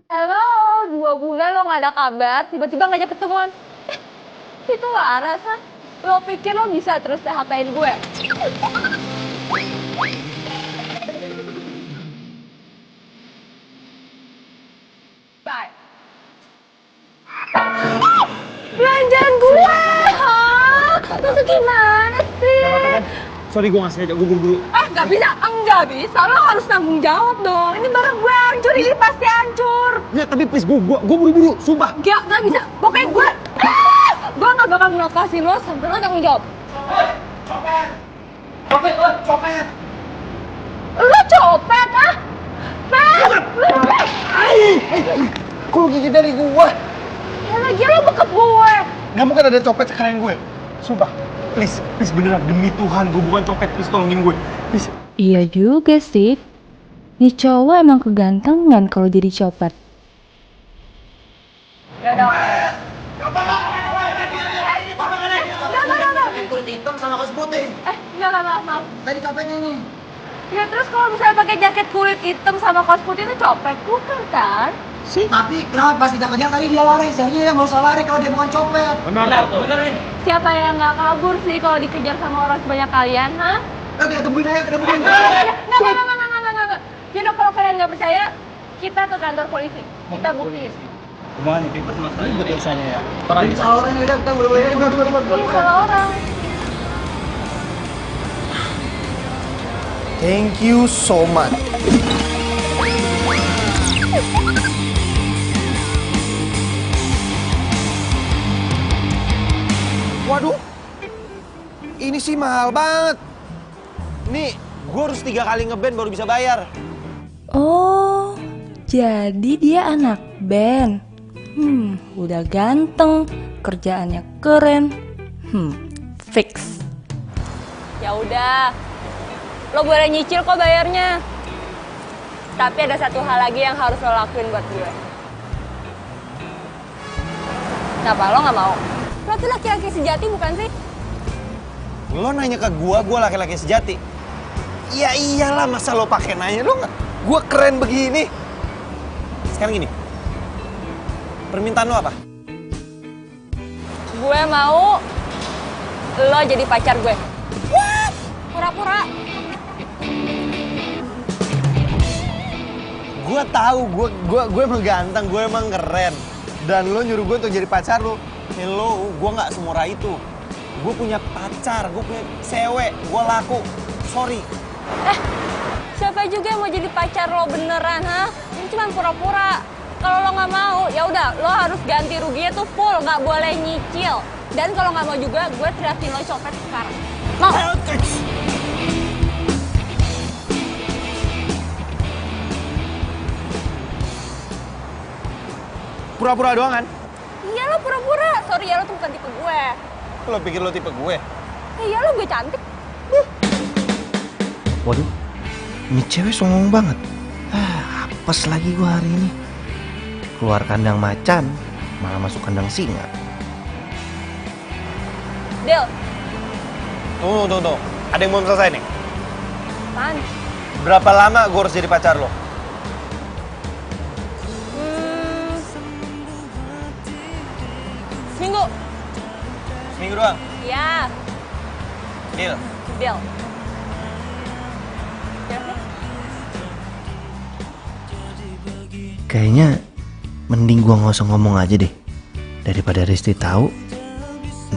Halo, 2 bulan lo gak ada kabar, tiba-tiba ngajak ketemuan. Itu Laras, kan? Lo pikir lo bisa terus PHP-in gue? Bye. Belanjaan gue, hah? Lo tuh gimana sih? Sorry gue gak sengaja, gue buru-buru. Gak bisa, lo harus tanggung jawab dong. Ini barang gue hancur, ini pasti hancur. Ya tapi please, gue buru-buru, sumpah. Gak bisa, pokoknya gue gak bakal ngelokasi lo sampai lo tanggung jawab. Copet! Lo copet, ah? Pet! Kok lu gigit dari gue? Ya lagi lo bekep gue. Gak mungkin ada copet sekalian gue. Sumpah, please beneran, demi Tuhan, gue bukan copet, please tolongin gue. Please. Iya juga sih. Nih cowok emang kegantengan kalau jadi copet. Yaudah. Kulit hitam sama kaos putih. Enggak, maaf. Tadi copetnya nih. Ya terus kalau misalnya pakai jaket kulit hitam sama kaos putih itu copet, bukan kan? Tapi kenapa pas kita kejar tadi dia lari? Saya yang nggak usah lari kalau dia bukan copet. Benar nih. Siapa yang nggak kabur sih kalau dikejar sama orang sebanyak kalian, ha? Kita tungguin aja, kita tungguin. Nggak. Jadi kalau kalian nggak percaya, kita ke kantor polisi. Kita buktiin. Gimana nih, ribet mas? Ribet urusannya ya. Jadi salah orang udah kita boleh. Salah orang. Thank you so much. Waduh, ini sih mahal banget. Nih, gue harus 3 kali ngeband baru bisa bayar. Oh, jadi dia anak band. Udah ganteng, kerjaannya keren. Fix. Ya udah, lo boleh nyicil kok bayarnya. Tapi ada satu hal lagi yang harus lo lakuin buat gue. Kenapa lo nggak mau? Lo tuh laki-laki sejati bukan sih? Lo nanya ke gue laki-laki sejati. Ya iyalah, masa lo pakai nanya, lo nggak? Gue keren begini. Sekarang gini, permintaan lo apa? Gue mau lo jadi pacar gue. What? Pura-pura. Gue tahu, gue emang ganteng, gue emang keren. Dan lo nyuruh gue untuk jadi pacar lo. Hello, gue nggak semurah itu. Gue punya pacar, gue punya cewek, gue laku. Sorry. Siapa juga yang mau jadi pacar lo beneran, ha? Ini cuma pura-pura. Kalau lo nggak mau, ya udah, lo harus ganti ruginya tuh full, nggak boleh nyicil. Dan kalau nggak mau juga, gue teriakin lo copet sekarang. Mau? Pura-pura doang kan? Iya lo pura-pura. Sorry ya, lo tuh bukan tipe gue. Lo pikir lo tipe gue? Iya lo gue cantik. Waduh, ini cewek songong banget. Apes lagi gue hari ini. Keluar kandang macan, malah masuk kandang singa. Del, Tunggu. Ada yang belum selesai nih. apaan? Berapa lama gue harus jadi pacar lo? Seminggu. Seminggu doang? Iya, Deal. Del. Ya sih? Kayaknya mending gue nggak usah ngomong aja deh. Daripada Risti tahu,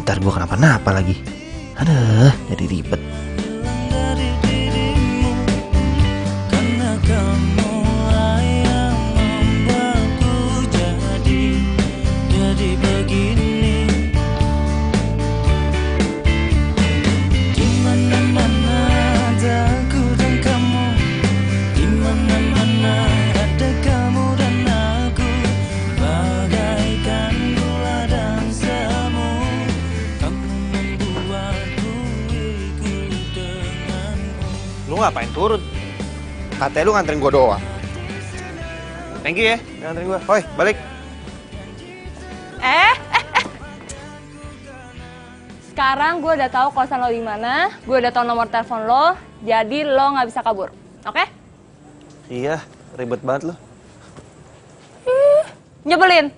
ntar gue kenapa-napa lagi. Aduh, jadi ribet. ngapain turun? Katanya lu nganterin gua doang. Thank you ya, udah nganterin gua. Hoi, balik. Sekarang gue udah tahu kosan lo di mana, gue udah tahu nomor telepon lo, jadi lo nggak bisa kabur, oke? Iya, ribet banget lo. Nyebelin.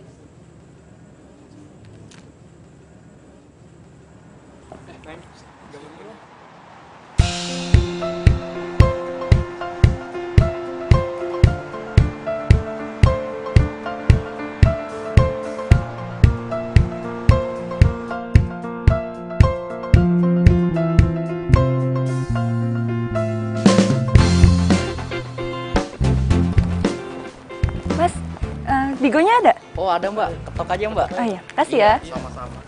Mas, Digonya ada? Oh ada mbak, ketok aja mbak. Oh iya, kasih ya. Sama-sama.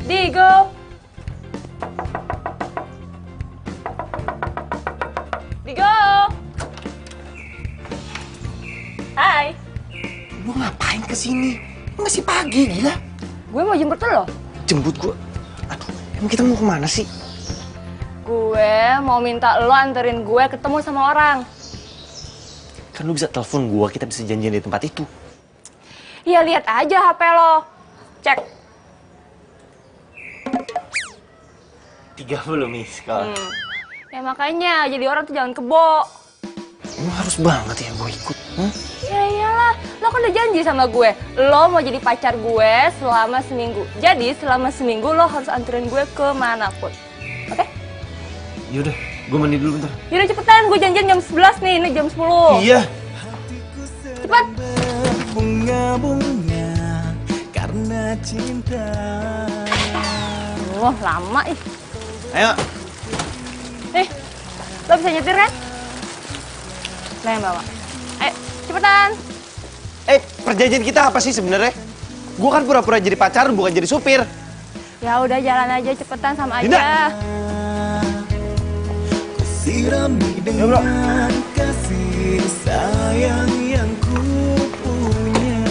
Digo. Digo. Hai. Lu ngapain kesini? Masih pagi, gila. Gue mau jemput lo. Jemput gua. Aduh, emang kita mau kemana sih? Gue mau minta lo anterin gue ketemu sama orang. Kan lu bisa telepon gua, kita bisa janjian di tempat itu. Ya lihat aja HP lo. Cek. 30 miss call. Ya makanya jadi orang tuh jangan kebo. Emang harus banget ya gua ikut? Ya iyalah, lo kan udah janji sama gue. Lo mau jadi pacar gue selama seminggu. Jadi selama seminggu lo harus anterin gue kemanapun. Oke? Yaudah, gua mandi dulu bentar. Yaudah cepetan, gue janjian jam 11 nih, ini jam 10. Iya. Cepet. Bunga-bunga karena cinta. Oh, lama ih. Ayo. Nih, lo bisa nyetir kan? Lo yang bawa. Ayo, cepetan. Perjanjian kita apa sih sebenarnya? Gua kan pura-pura jadi pacar, bukan jadi supir. Ya udah jalan aja cepetan sama Dinda. aja. Sirami dengan kasih sayang yang ku punya.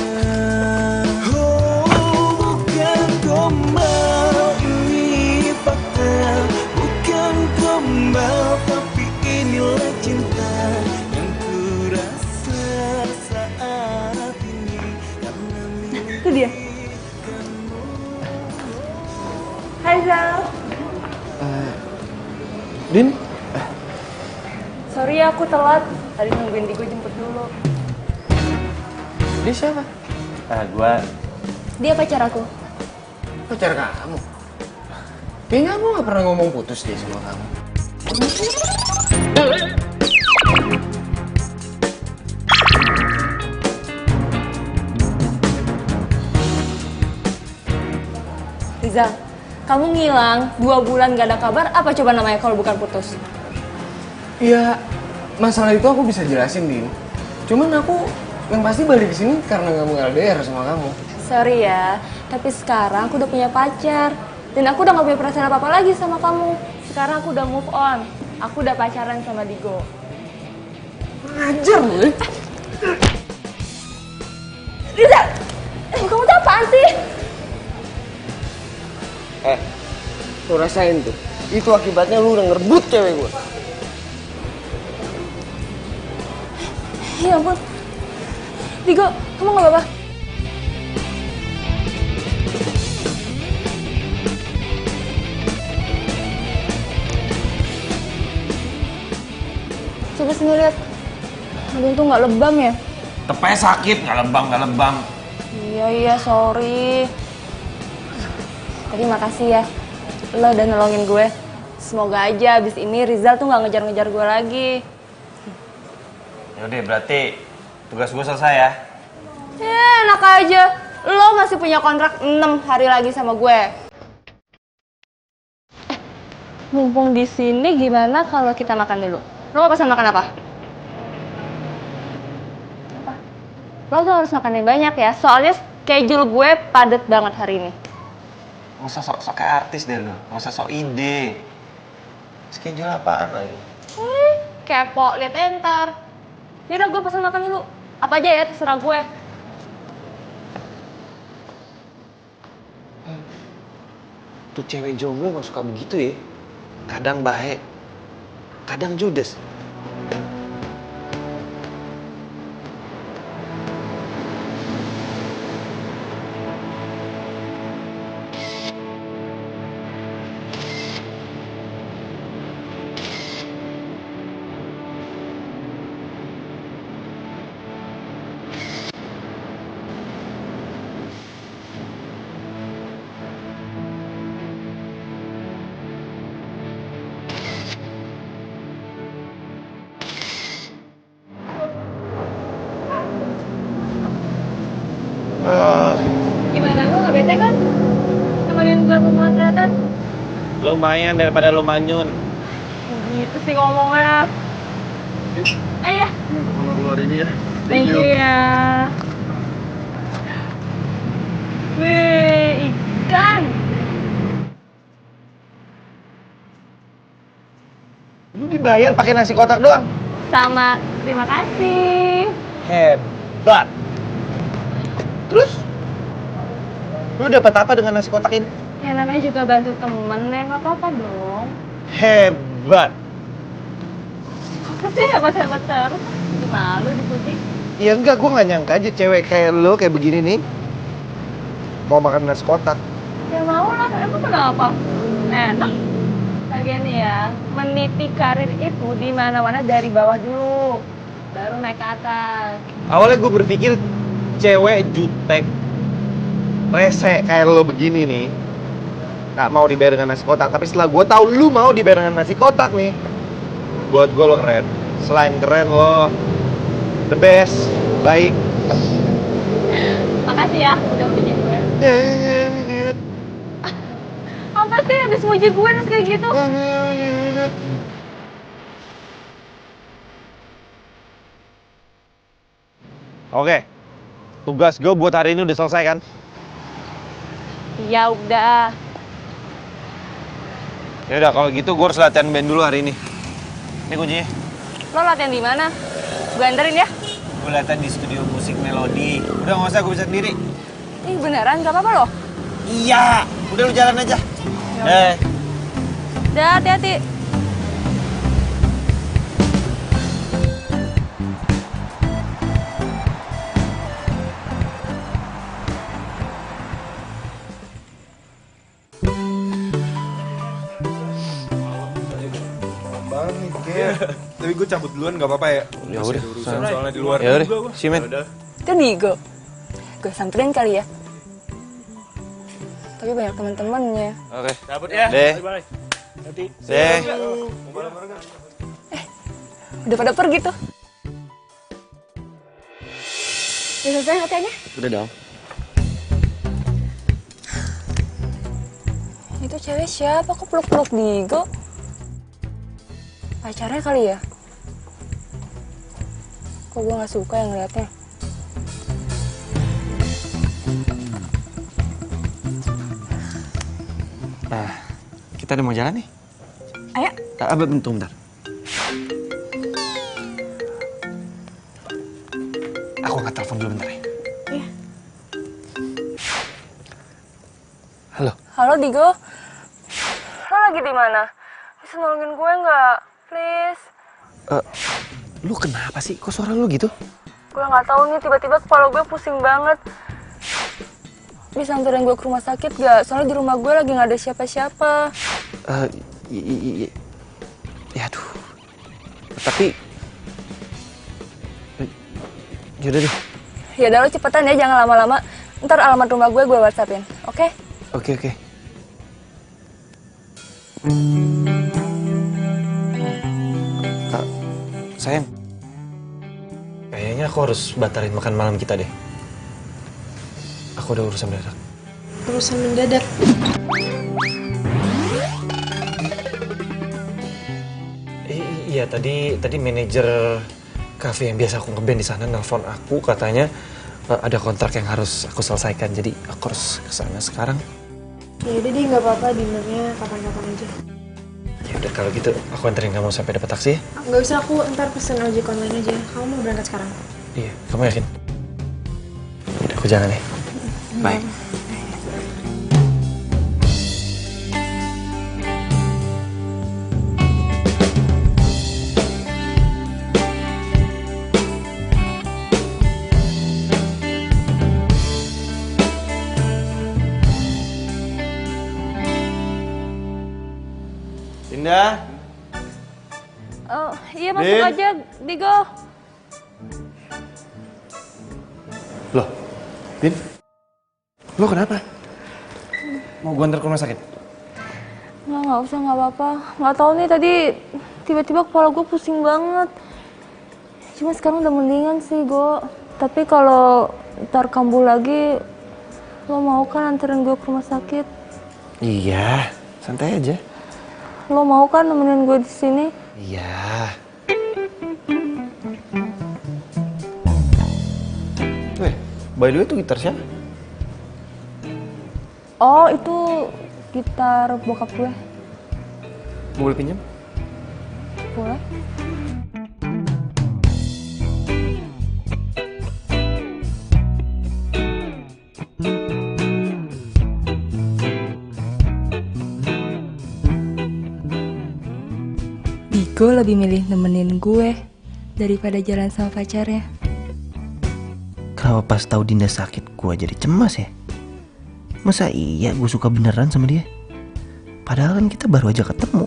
Oh, bukan gombal, ini fakta. Bukan gombal, tapi inilah cinta yang ku rasa saat ini. Karena Itu dia. Hai Zal. Din? Sorry ya aku telat. Tadi nungguin Digo jemput dulu. Dia siapa? Gua Dia pacar aku. pacar kamu. Kayaknya aku gak pernah ngomong putus deh sama kamu. Rizal, kamu ngilang 2 bulan gak ada kabar, apa coba namanya kalau bukan putus? Iya, masalah itu aku bisa jelasin, Din. Cuman aku yang pasti balik ke sini karena gak mau LDR sama kamu. Sorry ya, tapi sekarang aku udah punya pacar. Dan aku udah gak punya perasaan apa-apa lagi sama kamu. Sekarang aku udah move on. Aku udah pacaran sama Digo. Ngajar gue. Rizal, kamu tuh apaan sih? Lu rasain tuh. Itu akibatnya lu udah ngerebut cewek gue. Ya ampun. Digo, kamu gak apa-apa? Coba sini lihat. Aduh tuh nggak lebam ya? Tepanya sakit, nggak lebam. Iya, sorry. Tapi makasih ya. Lo udah nolongin gue. Semoga aja abis ini Rizal tuh nggak ngejar-ngejar gue lagi. Yaudah, berarti tugas gue selesai ya. Enak aja. Lo masih punya kontrak 6 hari lagi sama gue. Mumpung di sini gimana kalau kita makan dulu? Lo mau pesan makan apa? Apa? Lo tuh harus makan yang banyak ya. Soalnya schedule gue padat banget hari ini. Nggak usah sok-sok kayak artis deh lo. Nggak usah sok ide. Schedule apaan lagi? Kepo, liat entar. Yaudah gue pesan makan dulu. Apa aja ya, terserah gue. Tuh cewek jomblo emang suka begitu ya. Kadang baik, kadang judes. Gimana, lu gak bete kan? Temenin gue pemotretan? Lumayan daripada lu manyun. Gitu sih ngomongnya. Ayo. Keluar ini ya. Thank you ya. Wih, ikan. Lu dibayar pakai nasi kotak doang. Sama, terima kasih. Hebat. Terus? Lu dapat apa dengan nasi kotak ini? Ya namanya juga bantu temen, ya nggak apa-apa dong. Hebat. Tapi hebat-hebat terus. Malu dipuji. Ya enggak, gue nggak nyangka aja cewek kayak lu kayak begini nih mau makan nasi kotak. Ya mau lah, emang kenapa? Enak. Lagian nih ya, meniti karir itu di mana-mana dari bawah dulu, baru naik ke atas. Awalnya gue berpikir cewek jutek, rese kayak lo begini nih nggak mau dibayar dengan nasi kotak. Tapi setelah gue tahu lu mau dibayar dengan nasi kotak nih, buat gue lo keren. Selain keren lo the best, baik. Makasih ya, udah puji gue. Apa sih habis muji gue terus kayak gitu? Oke, tugas gue buat hari ini udah selesai kan? Ya udah. Ya udah kalau gitu gue harus latihan band dulu hari ini. Ini kuncinya. Lo latihan di mana? Gue anterin ya. Gue latihan di studio musik Melodi. Udah nggak usah, gue bisa sendiri. Ih beneran gak apa-apa loh. Iya, udah lu jalan aja. Dah hati-hati. Tapi gue cabut duluan nggak apa-apa ya? Ya udah, Soalnya di luar. ya udah, si men. Itu Digo. Gue samperin kali ya. Tapi banyak teman-temannya. Oke. Cabut ya. Deh. Bye. Deh. Udah pada pergi tuh. Udah selesai latihannya? Udah dong. Itu cewek siapa? Kok peluk-peluk Digo? Pacarnya kali ya? Kok gue gak suka yang ngeliatnya? Nah, kita udah mau jalan nih. Ayo. Bentar. Aku angkat telepon dulu bentar ya. Iya. Halo. Halo Digo. Lo lagi di mana? Bisa nolongin gue nggak? Please. Lu kenapa sih? Kok suara lu gitu? Gue nggak tahu nih, tiba-tiba kepala gue pusing banget. Bisa anterin gue ke rumah sakit gak? Soalnya di rumah gue lagi nggak ada siapa-siapa. Ya aduh. Tapi yaudah deh. Ya udah lo cepetan ya, jangan lama-lama. Ntar alamat rumah gue WhatsAppin, oke? Oke. Sayang, kayaknya aku harus batalin makan malam kita deh. Aku udah urusan mendadak. Urusan mendadak? Iya, tadi manajer kafe yang biasa aku ngeband di sana nelpon aku, katanya ada kontrak yang harus aku selesaikan, jadi aku harus kesana sekarang. Ya udah deh, nggak apa-apa, dinernya kapan-kapan aja. Ya udah kalau gitu aku anterin kamu sampai dapat taksi ya. Nggak usah, aku ntar pesen ojek online aja. Kamu mau berangkat sekarang? Iya, kamu yakin? Udah, aku jalan ya. Bye. Dinda. Iya masuk Din. aja, Digo. Loh, Din? Lo kenapa? Mau gue antar ke rumah sakit? Nggak usah, nggak apa-apa. Nggak tahu nih tadi tiba-tiba kepala gue pusing banget. Cuma sekarang udah mendingan sih, Go. Tapi kalau ntar kambuh lagi, lo mau kan anterin gue ke rumah sakit? Iya, santai aja. Lo mau kan nemenin gue di sini? Iya. By the way, itu gitar siapa? Oh, itu gitar bokap gue. Boleh pinjam? Boleh? Digo lebih milih nemenin gue daripada jalan sama pacarnya. Kenapa pas tahu Dinda sakit gue jadi cemas ya? Masa iya gue suka beneran sama dia? Padahal kan kita baru aja ketemu.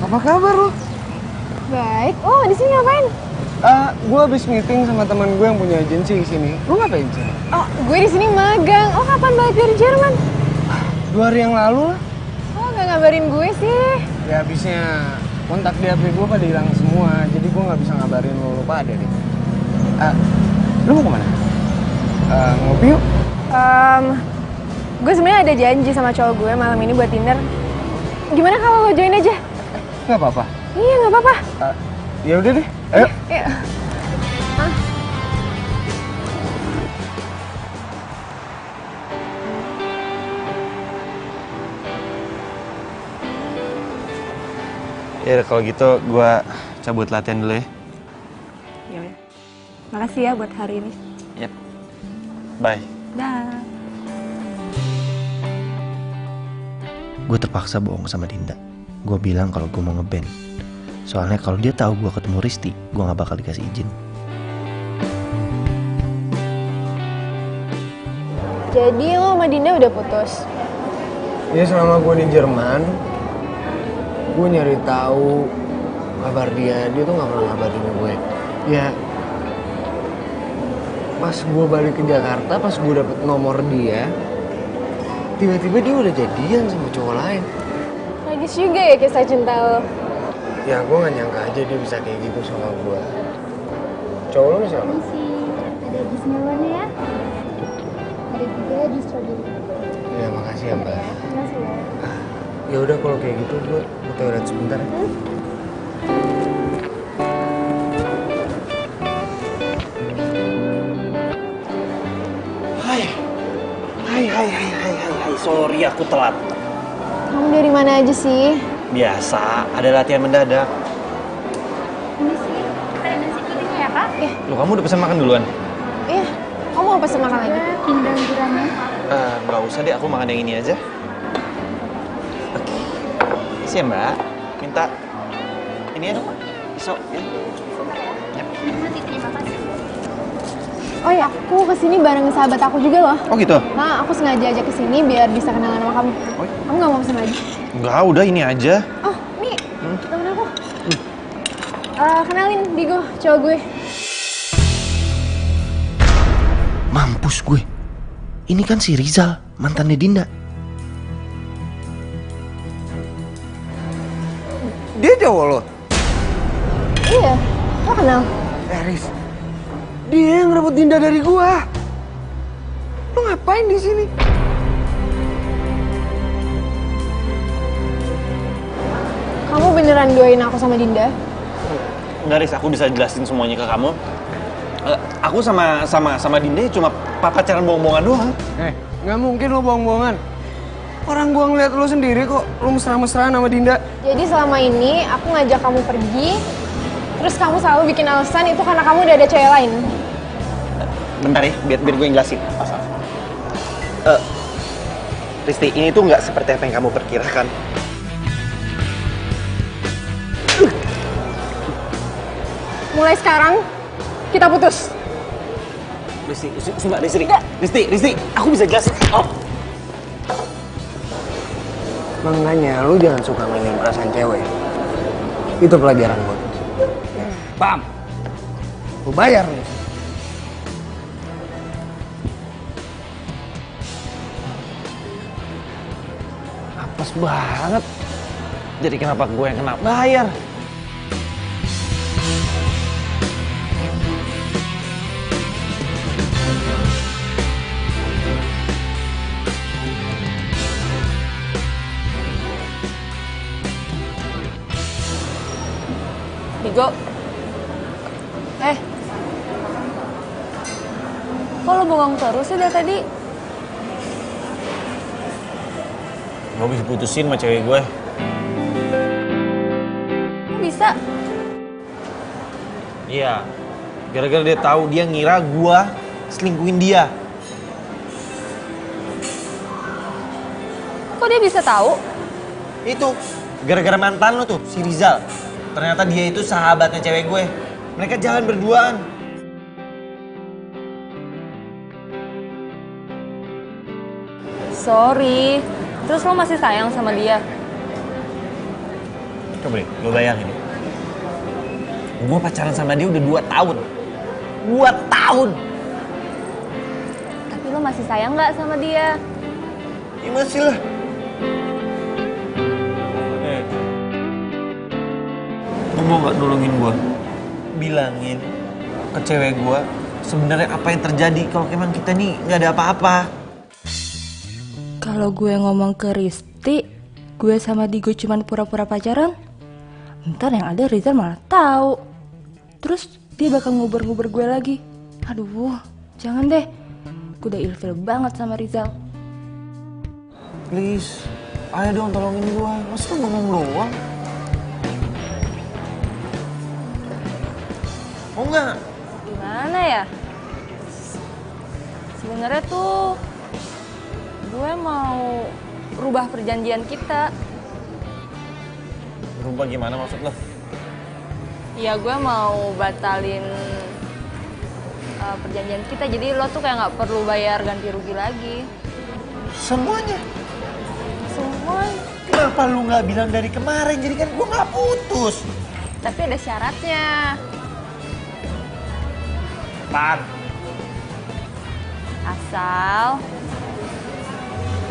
Apa kabar lu? Baik. Oh, di sini ngapain? Gue habis meeting sama teman gue yang punya agensi di sini. Lu ngapain sih? Oh, gue di sini magang. Oh, kapan balik dari Jerman? 2 hari yang lalu lah. Oh, nggak ngabarin gue sih. Ya habisnya kontak di HP gue pada hilang semua. Jadi gue nggak bisa ngabarin lu pada deh. Lu mau kemana? Ngopi yuk? Gue sebenarnya ada janji sama cowok gue malam ini buat dinner. Gimana kalau lo join aja? Nggak apa-apa. Iya, nggak apa-apa. Ya udah deh. Ayo. Iya. Ya kalau gitu gue cabut latihan dulu ya. Ya udah. Makasih ya buat hari ini. Yep. Bye. Dah. Gue terpaksa bohong sama Dinda. Gue bilang kalau gue mau ngeband. Soalnya kalau dia tahu gue ketemu Risti, gue nggak bakal dikasih izin. Jadi lo sama Dinda udah putus? Ya selama gue di Jerman, gue nyari tahu kabar dia tuh nggak pernah ngabarin gue. Ya, pas gue balik ke Jakarta, pas gue dapet nomor dia, tiba-tiba dia udah jadian sama cowok lain. Tragis juga ya kisah cinta lo. Ya gue gak nyangka aja dia bisa kayak gitu sama gue. Cowok lo siapa? Ada jus melonnya ya. Ada juga jus strawberry. Ya makasih ya mbak. Makasih ya. Ya udah kalau kayak gitu gue ke toilet sebentar. Hai, sorry aku telat. Kamu dari mana aja sih? Biasa, ada latihan mendadak. Ini sih ada nasi kuning ya kak? Loh, kamu udah pesan makan duluan? Iya, kamu mau pesen makan lagi? Pindang gurame. Nggak usah deh, aku makan yang ini aja. Oke. Isi ya mbak, minta ini ya dong, pisau ya. Nanti terima kasih. Oh ya, aku kesini bareng sahabat aku juga loh. Oh gitu? Nah, aku sengaja aja kesini biar bisa kenalan sama kamu. Kamu nggak mau pesen lagi? Enggak, udah ini aja. Oh, nih, temen aku. Kenalin, Digo, cowok gue. Mampus gue. Ini kan si Rizal, mantannya Dinda. Dia cowok lo? Iya, lo kenal? Riz, dia yang ngerebut Dinda dari gua. Lo ngapain di sini? Kamu beneran doain aku sama Dinda? Enggak, Riz, aku bisa jelasin semuanya ke kamu. Aku sama Dinda cuma pacaran bohong-bohongan doang. Nggak mungkin lo bohong-bohongan. Orang gua ngeliat lo sendiri kok, lo mesra-mesraan sama Dinda. Jadi selama ini aku ngajak kamu pergi, terus kamu selalu bikin alasan itu karena kamu udah ada cewek lain. Bentar ya, biar gue yang jelasin. Risti, ini tuh nggak seperti apa yang kamu perkirakan. Mulai sekarang, kita putus. Risti, sumpah Risti, aku bisa jelasin. Oh. Makanya lu jangan suka mainin perasaan cewek. Itu pelajaran buat lu. Paham? Lu bayar nih. Apes banget. Jadi kenapa gue yang kena bayar? Digo. Kok lo bengong terus sih dari tadi? Gue habis putusin sama cewek gue. Kok bisa? Iya. Gara-gara dia tahu dia ngira gue selingkuhin dia. Kok dia bisa tahu? Itu gara-gara mantan lo tuh, si Rizal. Ternyata dia itu sahabatnya cewek gue. Mereka jalan berduaan. Sorry. Terus lo masih sayang sama dia? Coba deh, lo bayangin. Gue pacaran sama dia udah 2 tahun. 2 tahun! Tapi lo masih sayang nggak sama dia? Ya masih lah. Lo mau gak nolongin gue? Bilangin ke cewek gue sebenarnya apa yang terjadi kalau emang kita nih nggak ada apa-apa. Kalau gue ngomong ke Risti, gue sama Digo cuman pura-pura pacaran, ntar yang ada Rizal malah tahu. Terus dia bakal nguber-nguber gue lagi. Aduh, jangan deh. Gue udah ilfil banget sama Rizal. Please, ayo dong tolongin gue. Masa lo ngomong doang? Mau nggak? Gimana ya? Sebenarnya tuh gue mau rubah perjanjian kita. Berubah gimana maksud lo? Ya gue mau batalin perjanjian kita. Jadi lo tuh kayak nggak perlu bayar ganti rugi lagi. Semuanya? Semuanya. Kenapa lu nggak bilang dari kemarin? Jadi kan gue nggak putus. Tapi ada syaratnya. Pan. Asal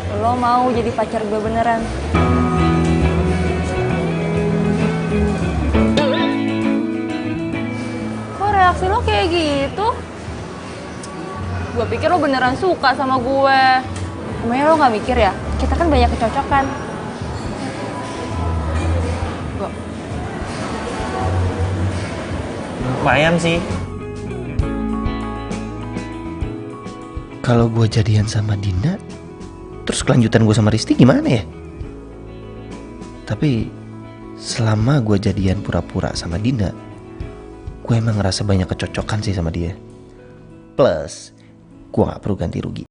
lo mau jadi pacar gue beneran. Kok reaksi lo kayak gitu? Gue pikir lo beneran suka sama gue. Emangnya lo gak mikir ya? Kita kan banyak kecocokan. Lumayan sih. Kalau gue jadian sama Dinda, terus kelanjutan gue sama Risti gimana ya? Tapi selama gue jadian pura-pura sama Dinda, gue emang ngerasa banyak kecocokan sih sama dia. Plus, gue gak perlu ganti rugi.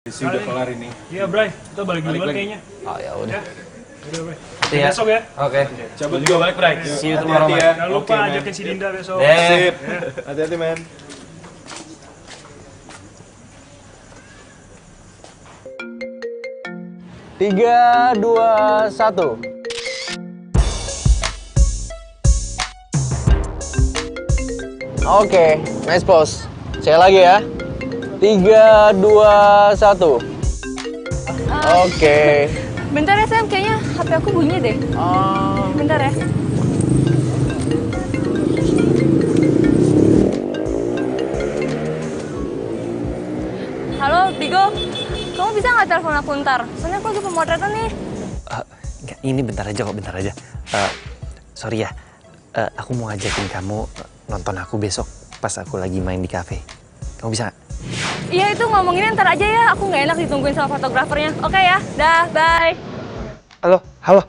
Sudah kelar ini. Iya, Bray. Kita balik duluan kayaknya. Oh, ya udah. Udah, Bray. Iya. Besok ya. Oke. Cabut juga balik, Bray. See you tomorrow, Hati-hati man. ya. Jangan lupa Oke, man. ajakin si Dinda besok. Sip. Hati-hati, men. Tiga, dua, satu. Oke, nice pose. Saya lagi ya. 3, 2, 1. Oke. Bentar ya Sam, kayaknya HP aku bunyi deh. Bentar ya. Halo, Tigo. Kamu bisa nggak telepon aku ntar? Soalnya aku lagi pemotretan nih. Enggak, ini bentar aja kok, bentar aja. Sorry ya, aku mau ngajakin kamu nonton aku besok pas aku lagi main di cafe. Kamu bisa nggak? Iya, itu ngomonginnya ntar aja ya. Aku nggak enak ditungguin sama fotografernya. Oke ya, dah, bye. Halo, halo,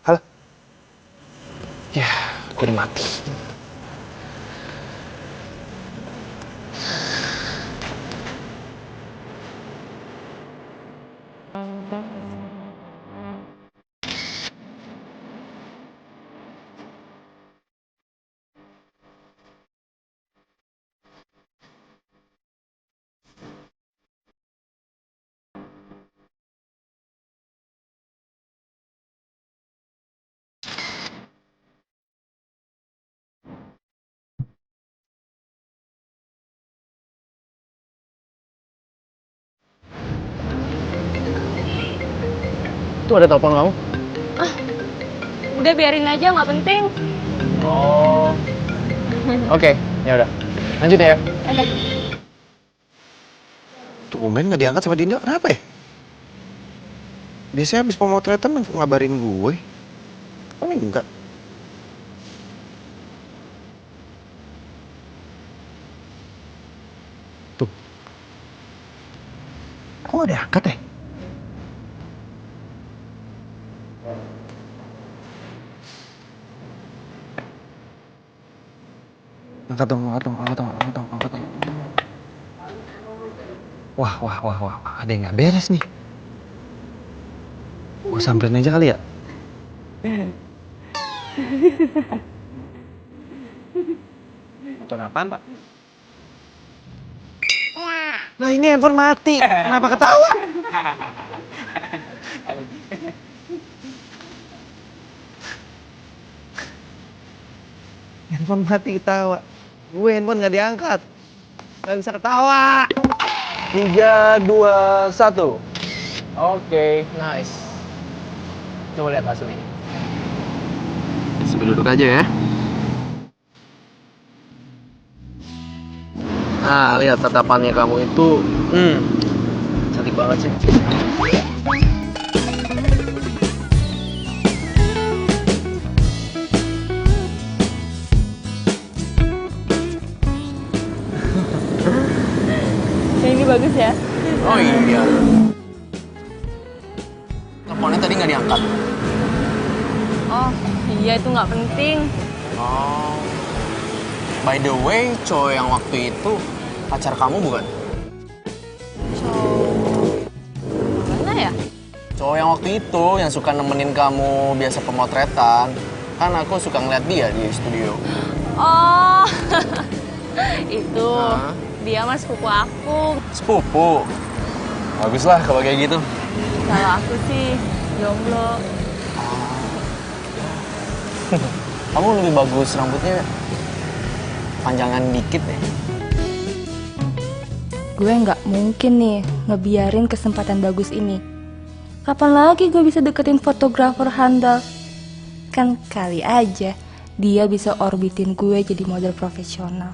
halo. Ya, aku udah mati. Tuh ada telepon kamu. Udah biarin aja, nggak penting. Oh. Oke, ya udah. Lanjut ya. Oke. Tumben nggak diangkat sama Dinda, kenapa ya? Biasanya habis pemotretan ngabarin gue. Kok enggak? Tuh. Kok nggak diangkat ya? Angkat dong. Wah, ada yang nggak beres nih. Gue samperin aja kali ya. Nonton apaan, Pak? Nah ini handphone mati, kenapa ketawa? Handphone mati ketawa. Gue handphone nggak diangkat, nggak bisa ketawa. 3, 2, 1. Oke, nice. Coba lihat hasilnya. Sambil duduk aja ya. Nah, lihat tatapannya kamu itu, cantik banget sih. Yang ini bagus ya. Oh iya. Teleponnya tadi nggak diangkat. Oh, iya itu nggak penting. Oh. By the way, cowok yang waktu itu pacar kamu bukan? Mana ya? Cowok yang waktu itu yang suka nemenin kamu biasa pemotretan. Kan aku suka ngeliat dia di studio. Oh, itu dia mas sepupu aku. Sepupu? Bagus lah kalau kayak gitu. Kalau aku sih jomblo. Kamu lebih bagus rambutnya panjangan dikit deh. Gue nggak mungkin nih ngebiarin kesempatan bagus ini. Kapan lagi gue bisa deketin fotografer handal? Kan kali aja dia bisa orbitin gue jadi model profesional.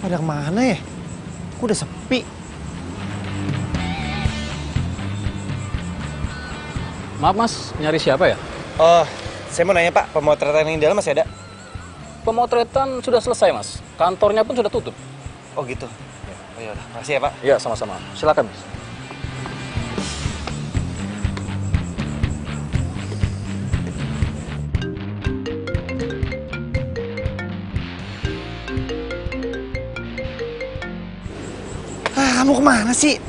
Pada kemana ya? Kok udah sepi? Maaf mas, nyari siapa ya? Oh, saya mau nanya Pak, pemotretan yang di dalam masih ada? Pemotretan sudah selesai mas, kantornya pun sudah tutup. Oh gitu? Oh ya udah, makasih ya Pak. Iya, sama-sama. Silakan. Kamu kemana sih?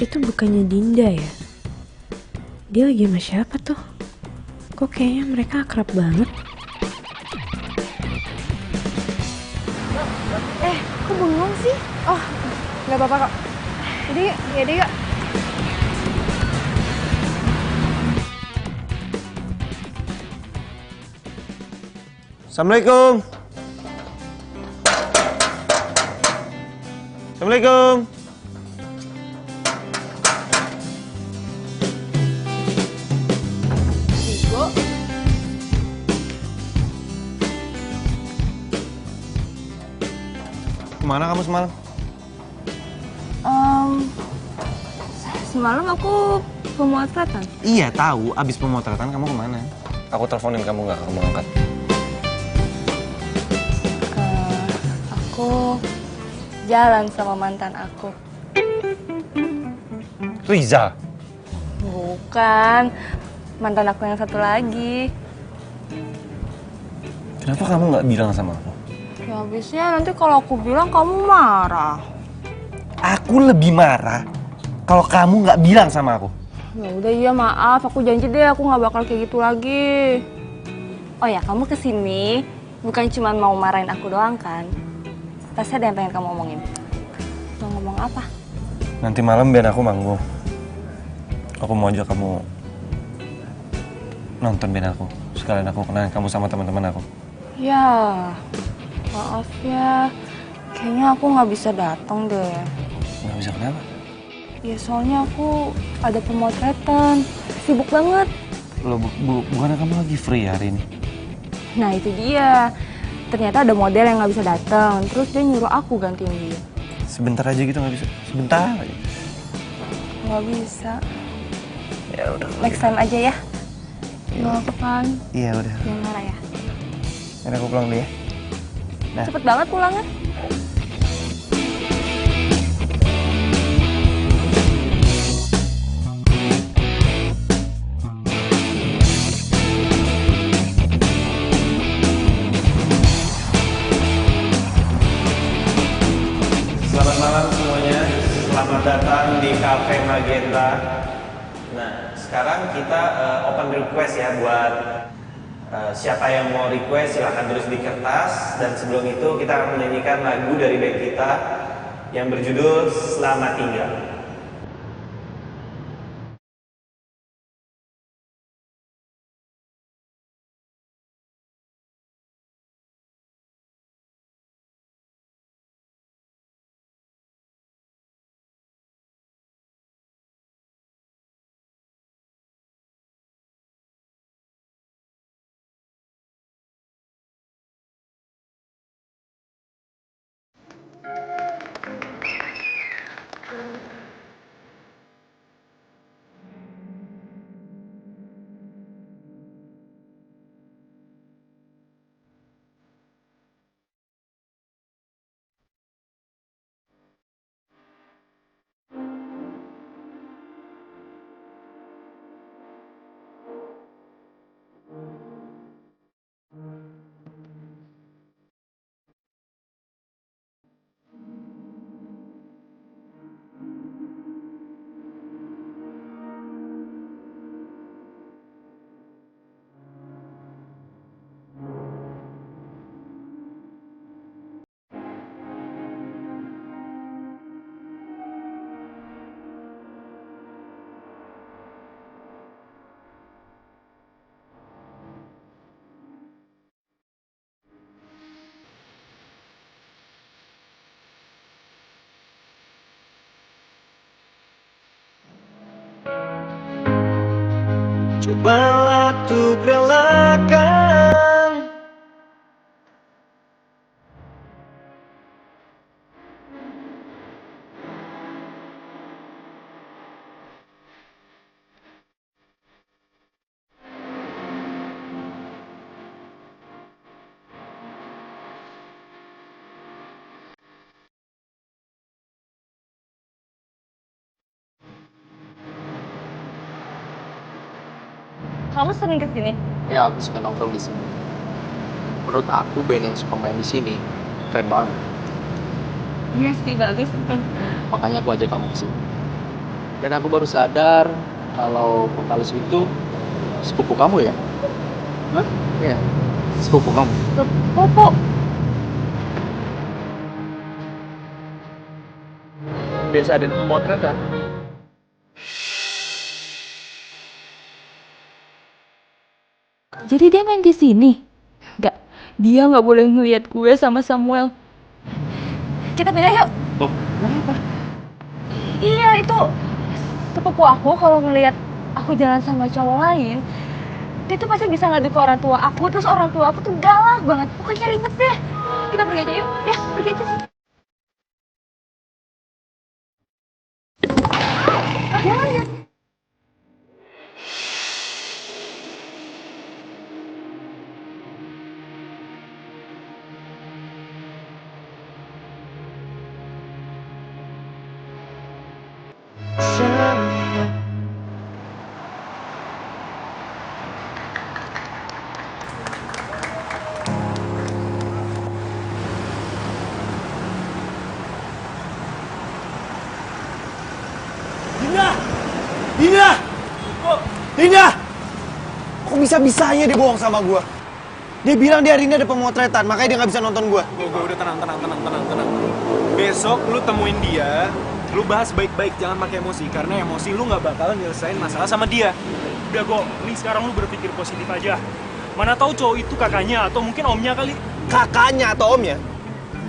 Itu bukannya Dinda ya? Dia lagi sama siapa tuh? Kok kayaknya mereka akrab banget? Kok bengong sih? Oh, nggak apa-apa kok. Yaudah yuk. Assalamualaikum. Assalamualaikum. Kemana kamu semalam? Semalam aku pemotretan. Iya tahu, abis pemotretan kamu kemana? Aku teleponin kamu nggak, kamu angkat. Aku jalan sama mantan aku. Riza? Bukan, mantan aku yang satu lagi. Kenapa kamu nggak bilang sama aku? Ya habisnya nanti kalau aku bilang kamu marah. Aku lebih marah kalau kamu nggak bilang sama aku. Ya udah iya maaf, aku janji deh aku nggak bakal kayak gitu lagi. Oh ya, kamu kesini bukan cuma mau marahin aku doang kan? Pasti ada yang pengen kamu omongin. Mau ngomong apa? Nanti malam biar aku manggung. Aku mau ajak kamu nonton band aku. Sekalian aku kenalin kamu sama teman-teman aku. Ya, maaf ya. Kayaknya aku nggak bisa datang deh. Nggak bisa kenapa? Ya soalnya aku ada pemotretan. Sibuk banget. Loh, bukannya kamu lagi free hari ini? Nah itu dia. Ternyata ada model yang nggak bisa datang. Terus dia nyuruh aku gantiin dia. Sebentar aja gitu nggak bisa? Sebentar aja. Nggak bisa. Ya udah. Next time aja ya. Nggak apa kan? Iya udah. Jangan marah ya. Nanti aku pulang dulu ya. Nah. Cepet banget pulangnya. Selamat malam semuanya. Selamat datang di Cafe Magenta. Nah, sekarang kita open request ya buat siapa yang mau request silahkan tulis di kertas. Dan sebelum itu kita akan menyanyikan lagu dari band kita yang berjudul Selamat Tinggal. Cobalah tuh relakan. Kamu sering kesini? Ya, aku suka nongkrong di sini. Menurut aku band yang suka main di sini keren banget. Iya sih, bagus. Makanya aku ajak kamu ke sini. Dan aku baru sadar kalau vokalis itu sepupu kamu ya? Hah? Iya, sepupu kamu. Sepupu? Biasa ada di pemotret kan? Jadi dia main di sini? Nggak, dia nggak boleh ngelihat gue sama Samuel. Kita pindah yuk. Oh, kenapa? Iya, itu sepupu aku kalau ngelihat aku jalan sama cowok lain, dia tuh pasti bisa ngadu ke orang tua aku, terus orang tua aku tuh galak banget. Pokoknya ribet deh. Kita pergi aja yuk. Ya, pergi aja. Jalan ya. Dinda! Kok bisa-bisanya dia bohong sama gua? Dia bilang di hari ini ada pemotretan, makanya dia nggak bisa nonton gua. Gue udah tenang. Besok lu temuin dia, lu bahas baik-baik, jangan pakai emosi. Karena emosi lu nggak bakalan nyelesain masalah sama dia. Udah Go, ini sekarang lu berpikir positif aja. Mana tahu cowok itu kakaknya atau mungkin omnya kali. Kakaknya atau omnya?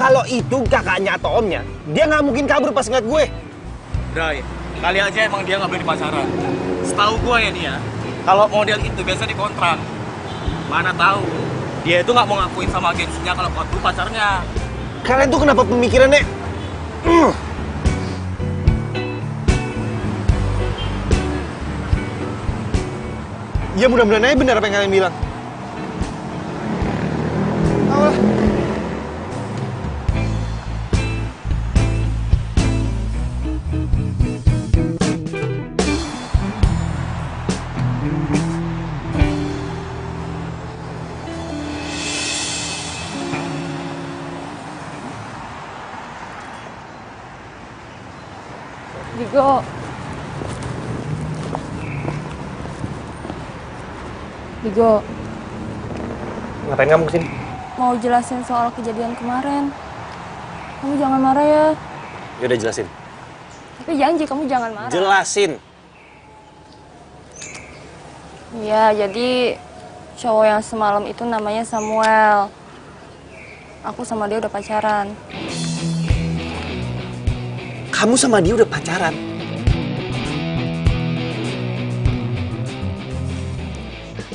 Kalau itu kakaknya atau omnya, dia nggak mungkin kabur pas ngeliat gue. Bray, kali aja emang dia nggak boleh pacaran. Setahu gue ya nih ya, kalau model itu biasa dikontrak. Mana tahu, dia itu nggak mau ngakuin sama agensinya kalau aku pacarnya. Kalian tuh kenapa pemikirannya? Ya mudah-mudahan aja benar apa yang kalian bilang. Alah. Digo, Ngapain kamu kesini? mau jelasin soal kejadian kemarin. Kamu jangan marah ya. Ya udah jelasin. Tapi janji kamu jangan marah. Jelasin. Iya, jadi cowok yang semalam itu namanya Samuel. Aku sama dia udah pacaran. Kamu sama dia udah pacaran?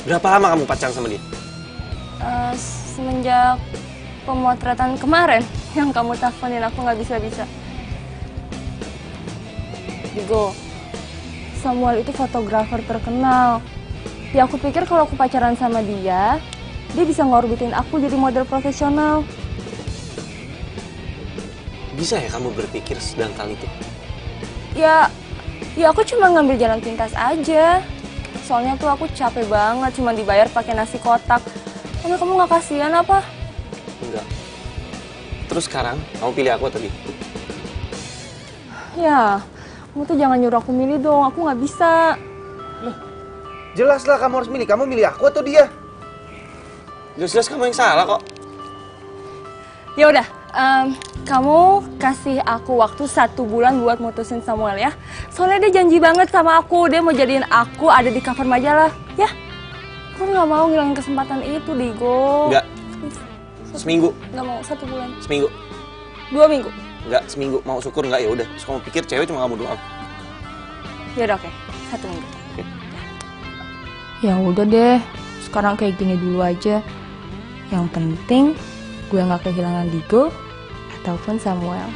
Berapa lama kamu pacaran sama dia? Semenjak pemotretan kemarin yang kamu teleponin aku nggak bisa-bisa. Digo, Samuel itu fotografer terkenal. Ya aku pikir kalau aku pacaran sama dia bisa ngorbitin aku jadi model profesional. Bisa ya kamu berpikir sedangkal itu? Ya aku cuma ngambil jalan pintas aja. Soalnya tuh aku capek banget cuma dibayar pakai nasi kotak. Kamu nggak kasihan apa? Enggak. Terus sekarang kamu pilih aku atau dia? Ya, kamu tuh jangan nyuruh aku milih dong. Aku nggak bisa. Loh, jelaslah kamu harus milih. Kamu milih aku atau dia? Jelas-jelas kamu yang salah kok. Ya udah, kamu kasih aku waktu 1 bulan buat mutusin Samuel ya. Soalnya dia janji banget sama aku, dia mau jadiin aku ada di cover majalah, ya. Aku nggak mau ngilangin kesempatan itu, Digo. Enggak. Seminggu. Nggak mau, 1 bulan. Seminggu. 2 minggu. Enggak, seminggu. Mau syukur enggak ya udah. Terus kamu pikir cewek cuma kamu doang. Ya udah, oke. 1 minggu. Oke. Ya udah deh, sekarang kayak gini dulu aja. Yang penting gue nggak kehilangan Digo ataupun Samuel.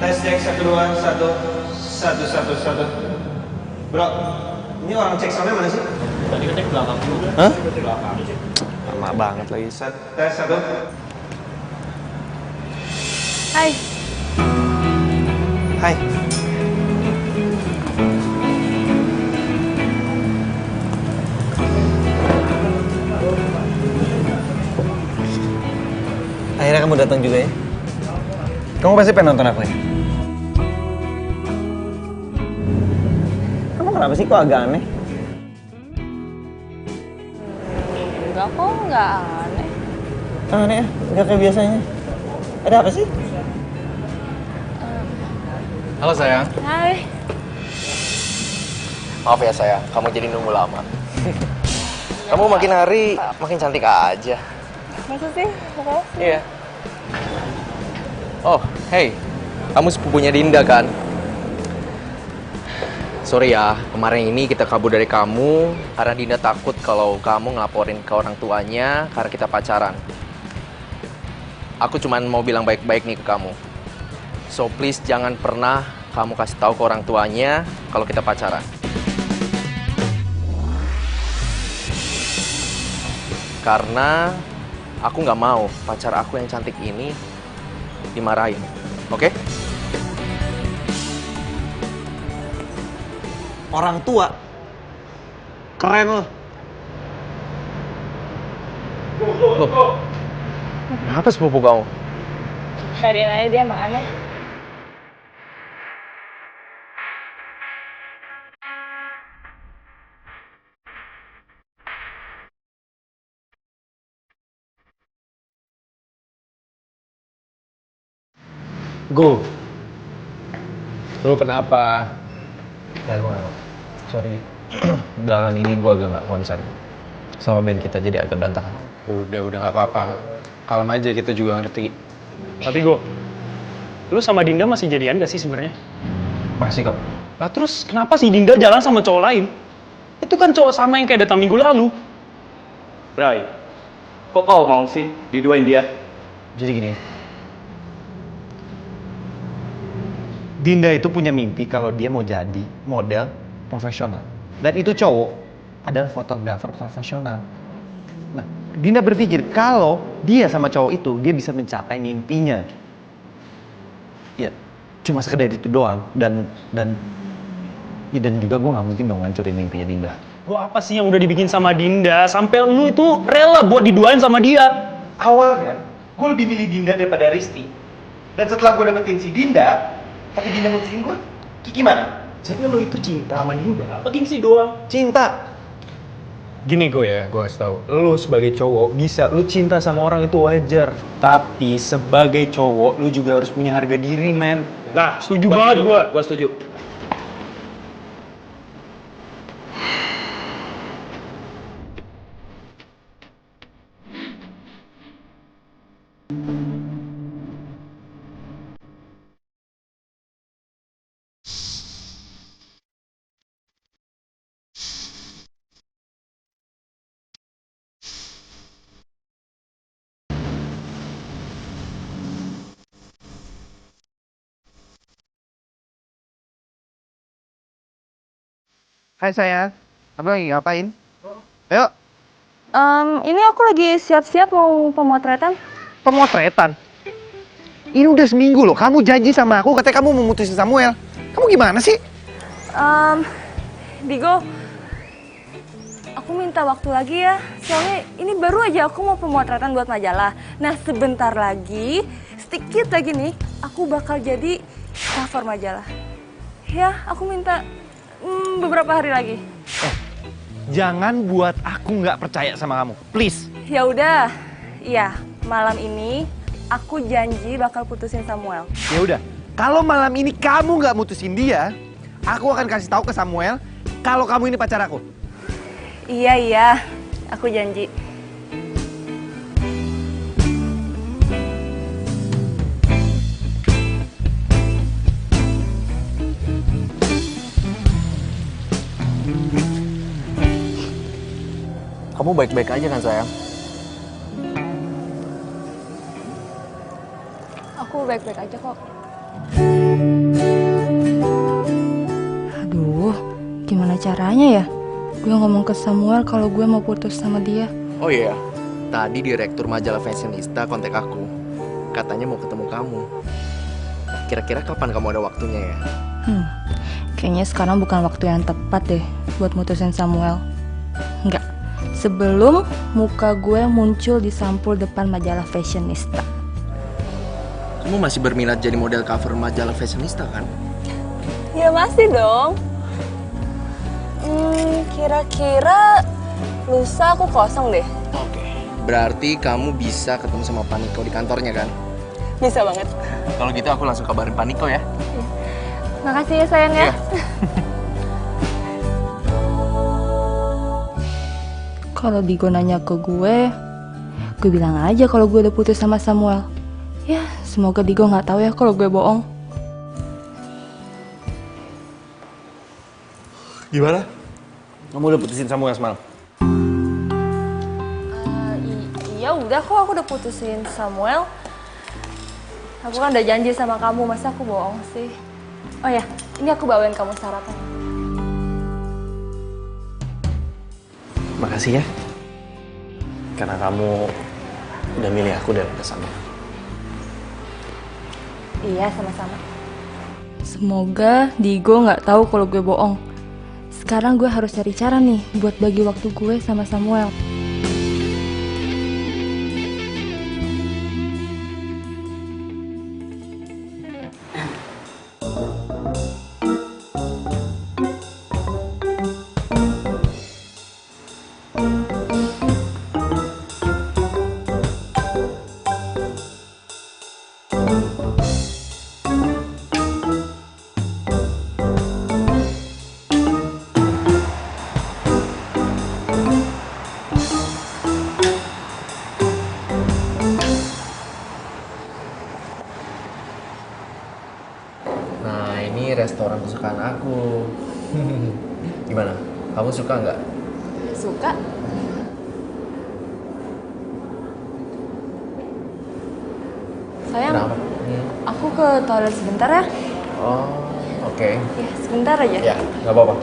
Tes cek 1 2 1 1 1 1. Bro, ini orang cek soundnya mana sih? Tadi kan cek belakang juga. Hah? Belakang. Lama banget lagi. Tes 1. Hai. Hai. Akhirnya kamu datang juga ya? Kamu pasti pengen nonton aku ya? Kamu kenapa sih kok agak aneh? Enggak kok, nggak aneh. Aneh ya? Nggak kayak biasanya. Ada apa sih? Halo sayang. Hai. Maaf ya sayang, kamu jadi nunggu lama. Kamu makin hari makin cantik aja. Masa sih? Makasih. Iya. Oh, hey, kamu sepupunya Dinda kan? Sorry ya, kemarin ini kita kabur dari kamu karena Dinda takut kalau kamu ngelaporin ke orang tuanya karena kita pacaran. Aku cuman mau bilang baik-baik nih ke kamu. So please jangan pernah kamu kasih tahu ke orang tuanya kalau kita pacaran. Karena aku nggak mau pacar aku yang cantik ini dimarahin, oke? Orang tua? Keren loh. Loh, kenapa sepupu kamu? Biarin aja dia emang aneh. Go. Lu kenapa? Ya gue sorry. Belakangan ini gue agak gak konsen sama band kita, jadi agak berantakan. Udah gak apa-apa. Kalem aja, kita juga ngerti. Tapi Go, lu sama Dinda masih jadian gak sih sebenarnya? Masih kok. Lah terus kenapa sih Dinda jalan sama cowok lain? Itu kan cowok sama yang kayak datang minggu lalu. Bray, kok kau mau sih diduain dia? Jadi gini, Dinda itu punya mimpi kalau dia mau jadi model profesional. Dan itu cowok adalah fotografer profesional. Nah, Dinda berpikir kalau dia sama cowok itu, dia bisa mencapai mimpinya. Ya, cuma sekedar itu doang. Dan juga gue gak mungkin dong ngancurin mimpinya Dinda. Gua apa sih yang udah dibikin sama Dinda sampai lu itu rela buat diduain sama dia? Awalnya, gue lebih milih Dinda daripada Risti. Dan setelah gue dapetin si Dinda, tapi Dinda mutusin gue, gimana? Jadi lo itu cinta sama Dinda? Apa gengsi doang? Cinta. Gini gue kasih tau, lu sebagai cowok bisa, lu cinta sama orang itu wajar. Tapi sebagai cowok lu juga harus punya harga diri, men. Nah, setuju banget gua. Gua setuju. Hai sayang, kamu lagi ngapain? Ayo. Ini aku lagi siap-siap mau pemotretan. Pemotretan? Ini udah seminggu loh, kamu janji sama aku katanya kamu mau mutusin Samuel. Kamu gimana sih? Digo, aku minta waktu lagi ya. Soalnya ini baru aja aku mau pemotretan buat majalah. Nah sebentar lagi, sedikit lagi nih, aku bakal jadi cover majalah. Ya, aku minta beberapa hari lagi. Jangan buat aku nggak percaya sama kamu, please. Ya udah, iya malam ini aku janji bakal putusin Samuel. Ya udah, kalau malam ini kamu nggak mutusin dia, aku akan kasih tahu ke Samuel kalau kamu ini pacar aku. Iya, aku janji. Kamu baik-baik aja kan sayang? Aku baik-baik aja kok. Aduh, gimana caranya ya? Gue ngomong ke Samuel kalau gue mau putus sama dia. Oh iya, tadi direktur majalah Fashionista kontak aku. Katanya mau ketemu kamu. Kira-kira kapan kamu ada waktunya ya? Kayaknya sekarang bukan waktu yang tepat deh buat mutusin Samuel. Enggak, sebelum muka gue muncul di sampul depan majalah Fashionista. Kamu masih berminat jadi model cover majalah Fashionista kan? Ya masih dong. Kira-kira lusa aku kosong deh. Berarti kamu bisa ketemu sama Paniko di kantornya kan? Bisa banget. Kalau gitu aku langsung kabarin Paniko ya. Makasih ya sayang ya. Kalau Digo nanya ke gue bilang aja kalau gue udah putus sama Samuel. Ya, semoga Digo nggak tahu ya kalau gue bohong. Gimana? Kamu udah putusin Samuel semalam? Iya udah kok, aku udah putusin Samuel. Aku kan udah janji sama kamu, masa aku bohong sih? Oh ya, ini aku bawain kamu sarapan. Makasih ya. Karena kamu udah milih aku dan udah sama. Iya, sama-sama. Semoga Digo nggak tahu kalau gue bohong. Sekarang gue harus cari cara nih buat bagi waktu gue sama Samuel. Nah, ini restoran kesukaan aku. Gimana? Kamu suka nggak? Suka? Sayang, Kenapa? aku ke toilet sebentar ya. Oh, oke. Ya, sebentar aja. Ya, nggak apa-apa.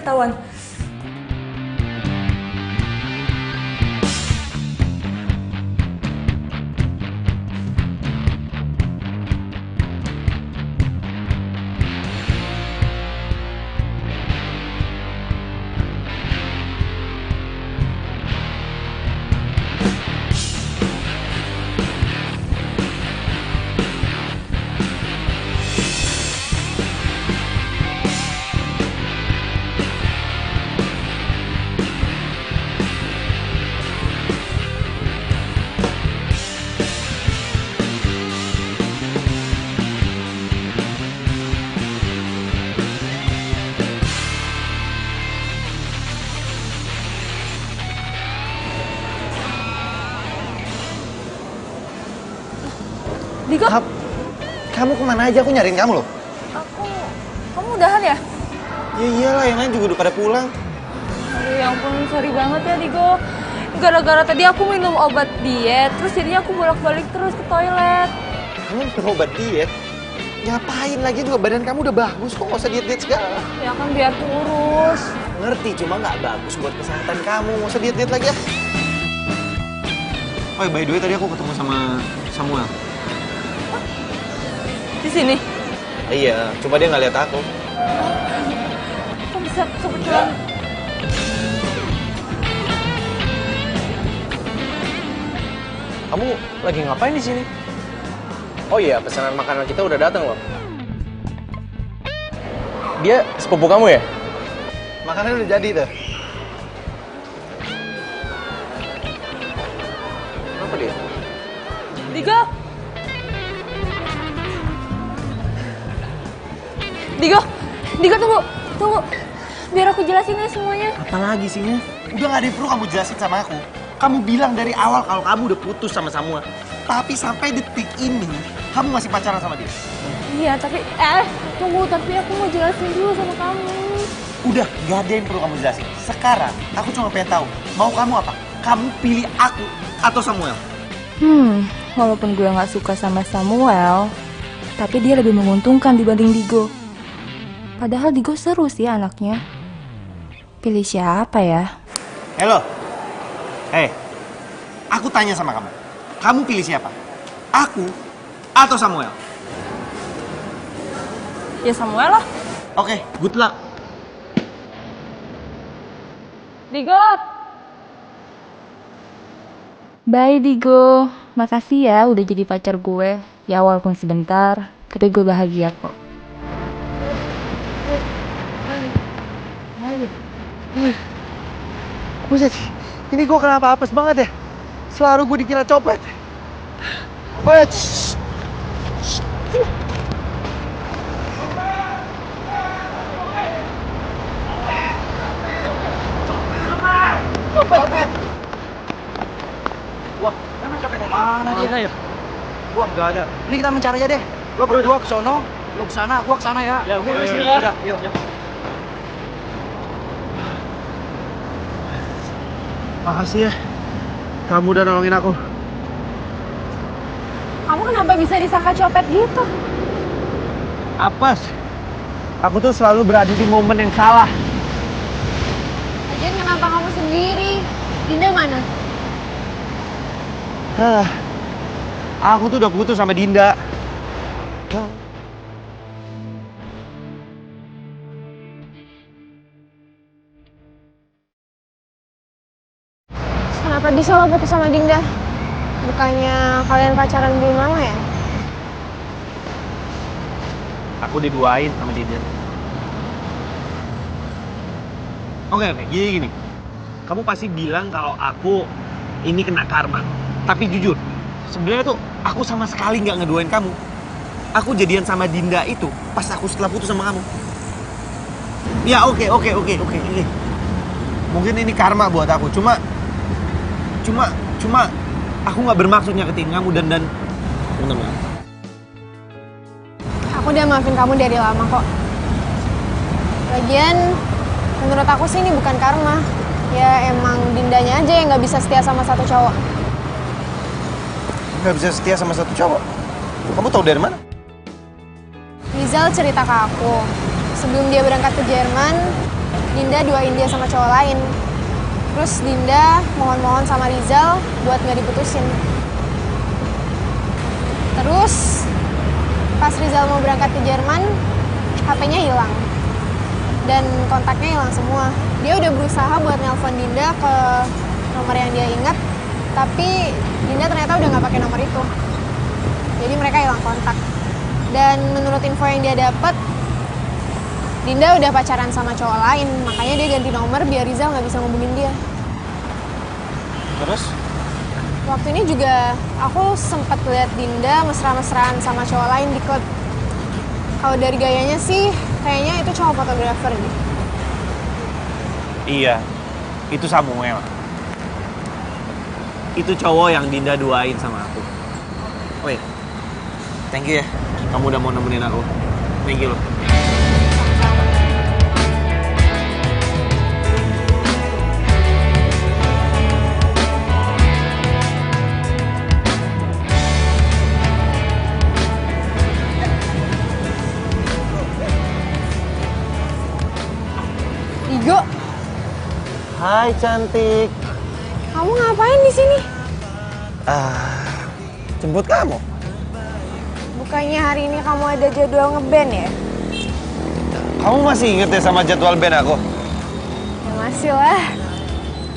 ketahuan. Digo? Kamu kemana aja? Aku nyariin kamu loh. Kamu udahan ya? Ya iyalah, yang lain juga udah pada pulang. Aduh ya ampun, sorry banget ya Digo. Gara-gara tadi aku minum obat diet, terus jadinya aku bolak-balik terus ke toilet. Kamu minum obat diet? Ngapain lagi juga, badan kamu udah bagus kok, nggak usah diet-diet segala. Ya kan biar kurus. Ngerti, cuma nggak bagus buat kesehatan kamu, nggak usah diet-diet lagi ya. Oh by the way, tadi aku ketemu sama Samuel. Di sini? Iya, cuma dia nggak lihat aku. Kok bisa kebetulan? Kamu lagi ngapain di sini? Oh iya, pesanan makanan kita udah datang loh. Dia sepupu kamu ya? Makanannya udah jadi tuh. Apa dia? Digo! Digo tunggu. Biar aku jelasin ya semuanya. Apalagi sih, udah nggak ada yang perlu kamu jelasin sama aku. Kamu bilang dari awal kalau kamu udah putus sama Samuel. Tapi sampai detik ini, kamu masih pacaran sama dia. Iya, tapi tapi aku mau jelasin dulu sama kamu. Udah, gak ada yang perlu kamu jelasin. Sekarang, aku cuma pengen tahu, mau kamu apa? Kamu pilih aku atau Samuel? Walaupun gue nggak suka sama Samuel, tapi dia lebih menguntungkan dibanding Digo. Padahal Digo seru sih anaknya. Pilih siapa ya? Halo. Aku tanya sama kamu. Kamu pilih siapa? Aku atau Samuel? Ya Samuel lah. Oke, good luck. Digo. Bye Digo. Makasih ya udah jadi pacar gue. Ya walaupun sebentar, tapi gue bahagia kok. Buset, ini gue kenapa apes banget ya? Selalu gue dikira copet. Wah, emang copet mana dia ya? Gua nggak ada. Ini kita mencari aja deh. Gua berdua ke sono, lu ke sana, gua ke sana ya. Ya, gua ke sini ya. Udah, yuk. Makasih ya, kamu udah nolongin aku. Kamu kenapa bisa disangka copet gitu? Apes. Aku tuh selalu berada di momen yang salah. Lagian kenapa kamu sendiri? Dinda mana? Aku tuh udah putus sama Dinda. Kenapa bisa lo putus sama Dinda? Bukannya kalian pacaran belum lama ya? Aku diduain sama Dinda. Oke, gini. Kamu pasti bilang kalau aku ini kena karma. Tapi jujur, sebenarnya tuh aku sama sekali nggak ngeduain kamu. Aku jadian sama Dinda itu pas aku setelah putus sama kamu. Ya oke. Mungkin ini karma buat aku. Cuma aku nggak bermaksud nyakitin kamu dan bener. Aku udah maafin kamu dari lama kok. Lagian, menurut aku sih ini bukan karma. Ya emang Dindanya aja yang nggak bisa setia sama satu cowok. Nggak bisa setia sama satu cowok? Kamu tahu dari mana? Rizal cerita ke aku, sebelum dia berangkat ke Jerman, Dinda duain dia sama cowok lain. Terus Dinda mohon-mohon sama Rizal buat nggak diputusin. Terus pas Rizal mau berangkat ke Jerman, HP-nya hilang. Dan kontaknya hilang semua. Dia udah berusaha buat nelpon Dinda ke nomor yang dia ingat, tapi Dinda ternyata udah nggak pakai nomor itu. Jadi mereka hilang kontak. Dan menurut info yang dia dapat, Dinda udah pacaran sama cowok lain, makanya dia ganti nomor biar Rizal nggak bisa ngubungin dia. Terus? Waktu ini juga aku sempat lihat Dinda mesra-mesraan sama cowok lain di klub. Kalau dari gayanya sih, kayaknya itu cowok fotografer gitu. Iya, itu Samuel. Itu cowok yang Dinda duain sama aku. Wait, thank you ya. Kamu udah mau nemenin aku. Thank you loh. Digo, Hai cantik. kamu ngapain di sini? Jemput kamu. Bukannya hari ini kamu ada jadwal ngeband ya? Kamu masih inget ya sama jadwal band aku? Ya masih lah.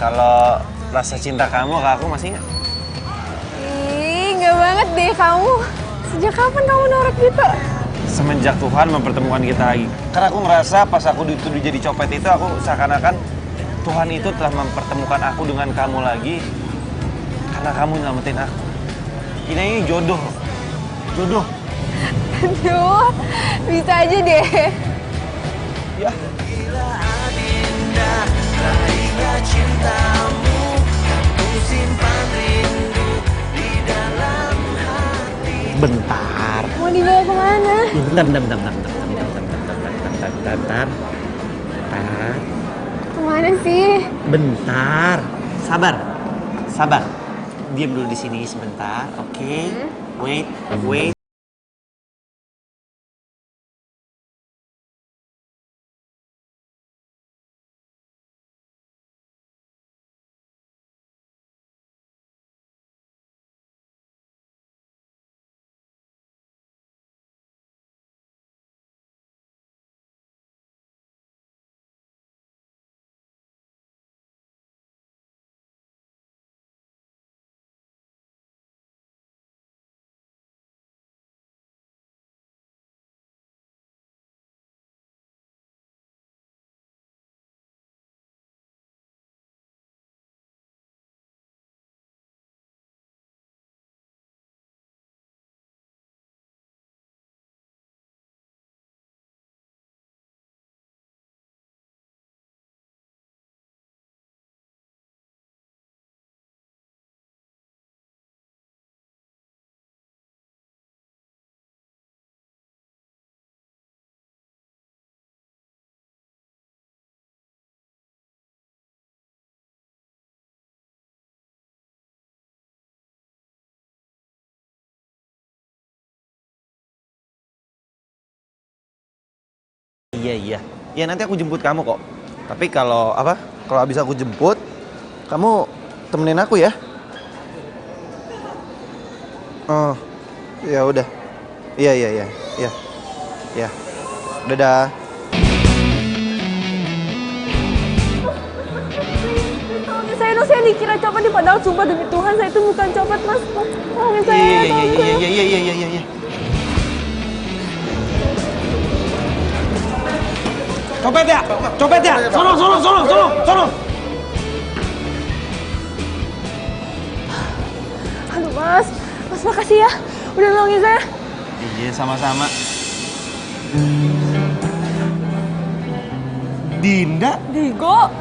Kalau rasa cinta kamu ke aku masih ingat? Ih, nggak banget deh kamu. Sejak kapan kamu norak gitu? Semenjak Tuhan mempertemukan kita lagi. Karena aku ngerasa pas aku dituduh jadi copet itu, aku seakan-akan Tuhan itu telah mempertemukan aku dengan kamu lagi. Karena kamu nyelamatin aku. Ini jodoh. Jodoh. Aduh, bisa aja deh. Ya. Bentar. Mau dibawa kemana? Bentar. Kemana sih? Bentar. Sabar. Diam dulu di sini sebentar, oke? Wait. Iya. Ya nanti aku jemput kamu kok. Tapi kalau habis aku jemput, kamu temenin aku ya. Oh, ya udah. Iya. Ya. Dadah. Saya dikira copet nih, padahal sumpah demi Tuhan saya itu bukan copet, Mas. Tolongin saya. Iya. Copet ya. Sono. Aduh, Mas makasih ya. Udah nolongin saya. Iya, sama-sama. Dinda? Digo.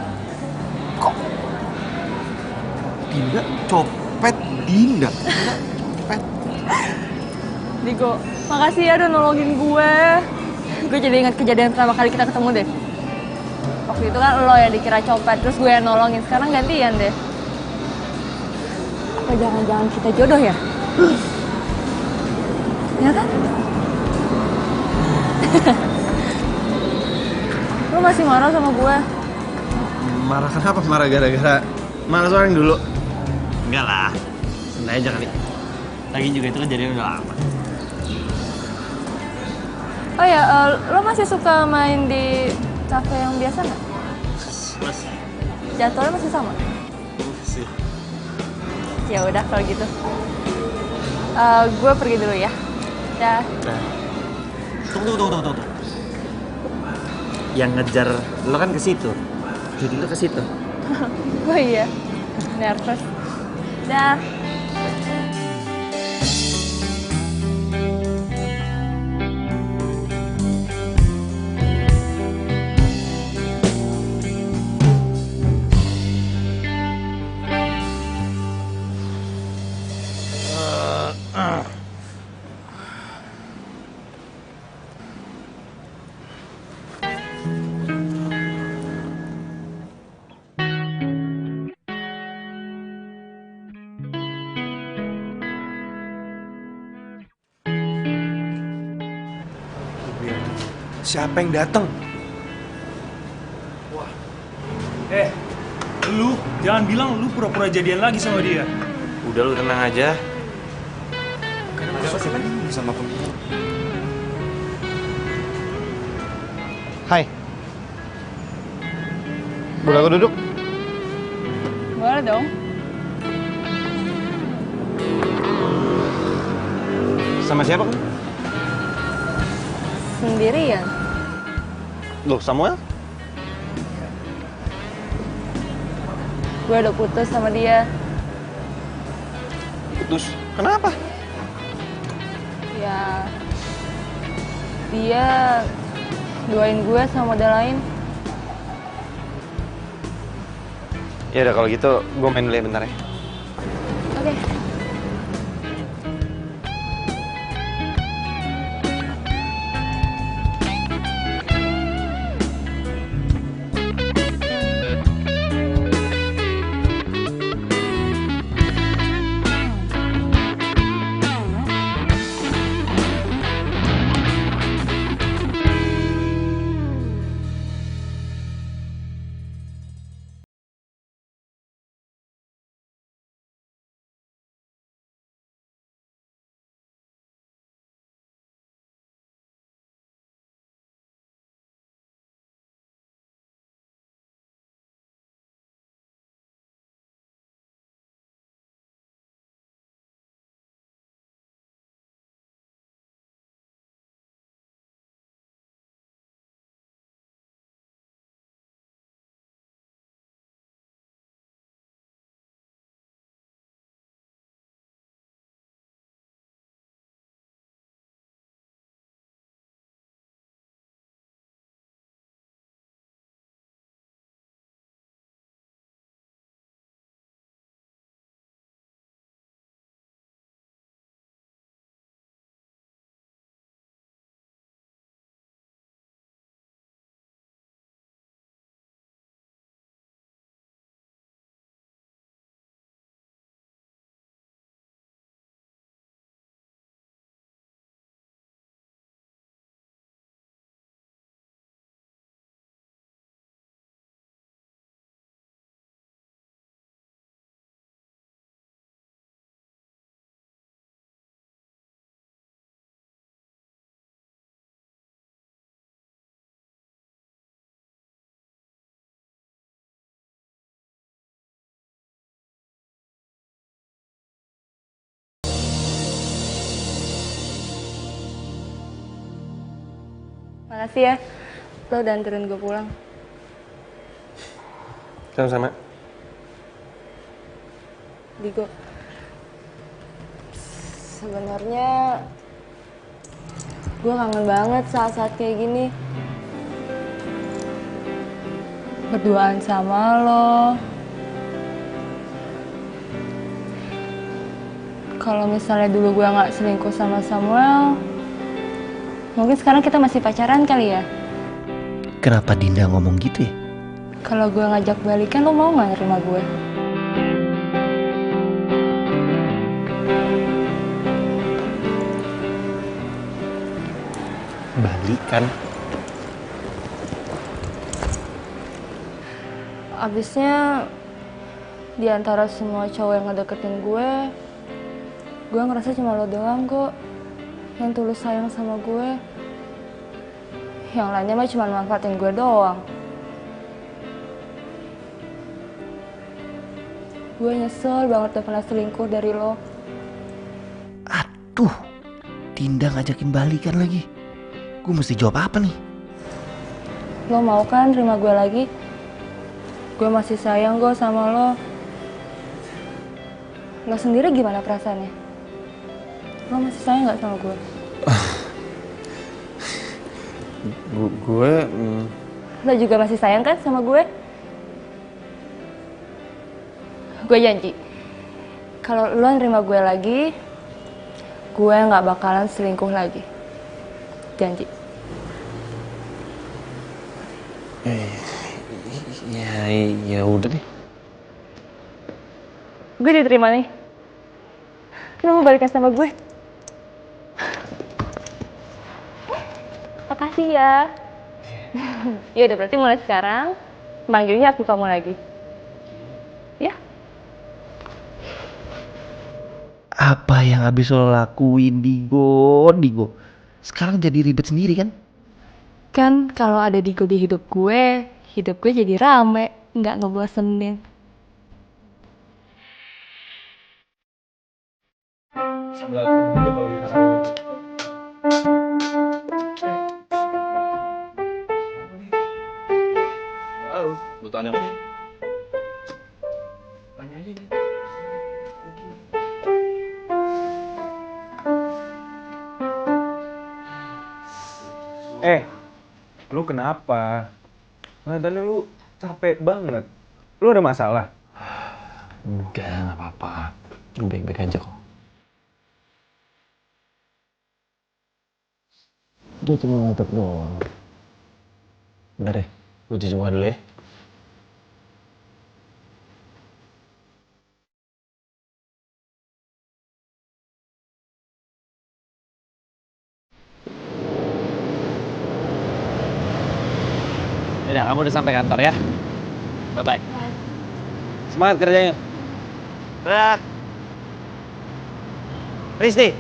Kok? Dinda copet Dinda. Copet. Digo, makasih ya udah nolongin gue. Gue jadi ingat kejadian pertama kali kita ketemu deh. Waktu itu kan lo yang dikira copet, terus gue yang nolongin. Sekarang gantian deh. Apa jangan-jangan kita jodoh ya? Ya kan? Lo masih marah sama gue? Marah kenapa? Marah gara-gara malas orang dulu? Enggak lah, santai aja kali. Lagi juga itu kejadian udah lama. Oh ya, lo masih suka main di cafe yang biasa nggak? Masih. Jadwalnya masih sama? Masih. Ya udah kalau gitu. Gue pergi dulu ya. Dah. Tunggu. Yang ngejar lo kan ke situ. Jadi lo ke situ. Oh iya, nervous. Dah. Siapa yang datang? Wah. Lu jangan bilang lu pura-pura jadian lagi sama dia. Udah lu tenang aja. Ada apa sih lagi sama pemimpin? Hai. Boleh aku duduk? Boleh dong. Sama siapa kan? Sendirian. Loh, Samuel? Gue udah putus sama dia. Putus? Kenapa? Ya, dia duain gue sama model lain. Ya udah kalau gitu, gue main dulu ya bentar ya. Oke. Makasih ya, lo udah anterin gue pulang. Sama-sama. Digo, sebenarnya gue kangen banget saat-saat kayak gini. Berduaan sama lo. Kalau misalnya dulu gue nggak selingkuh sama Samuel, mungkin sekarang kita masih pacaran kali ya? Kenapa Dinda ngomong gitu ya? Kalau gue ngajak balikan, lo mau nggak nerima gue? Balikan? Abisnya di antara semua cowok yang ngedeketin gue ngerasa cuma lo doang kok yang tulus sayang sama gue. Yang lainnya mah cuma manfaatin gue doang. Gue nyesel banget udah pernah selingkuh dari lo. Aduh, Dinda ngajakin balikan lagi. Gue mesti jawab apa nih? Lo mau kan terima gue lagi? Gue masih sayang kok sama lo. Lo sendiri gimana perasaannya? Lo masih sayang gak sama gue? Lo juga masih sayang kan sama gue? Gue janji, kalau lo nerima gue lagi, gue gak bakalan selingkuh lagi. Janji. Ya udah deh. Gue diterima nih. Lo mau balikan sama gue? Makasih ya. Ya udah, berarti mulai sekarang manggilnya aku kamu lagi. Ya? Apa yang habis lo lakuin, Digo? Sekarang jadi ribet sendiri kan? Kan kalau ada Digo di hidup gue jadi rame, nggak ngebosenin. Lu tanya. Lu kenapa? Kelihatannya lu capek banget. Lu ada masalah? Enggak, nggak apa-apa. Gue baik-baik aja kok. Gue cuma ngantuk doang. Bentar deh, gue cuci muka dulu ya. Udah, kamu udah sampai kantor ya? Bye-bye. Semangat kerjanya. Berat. Risti.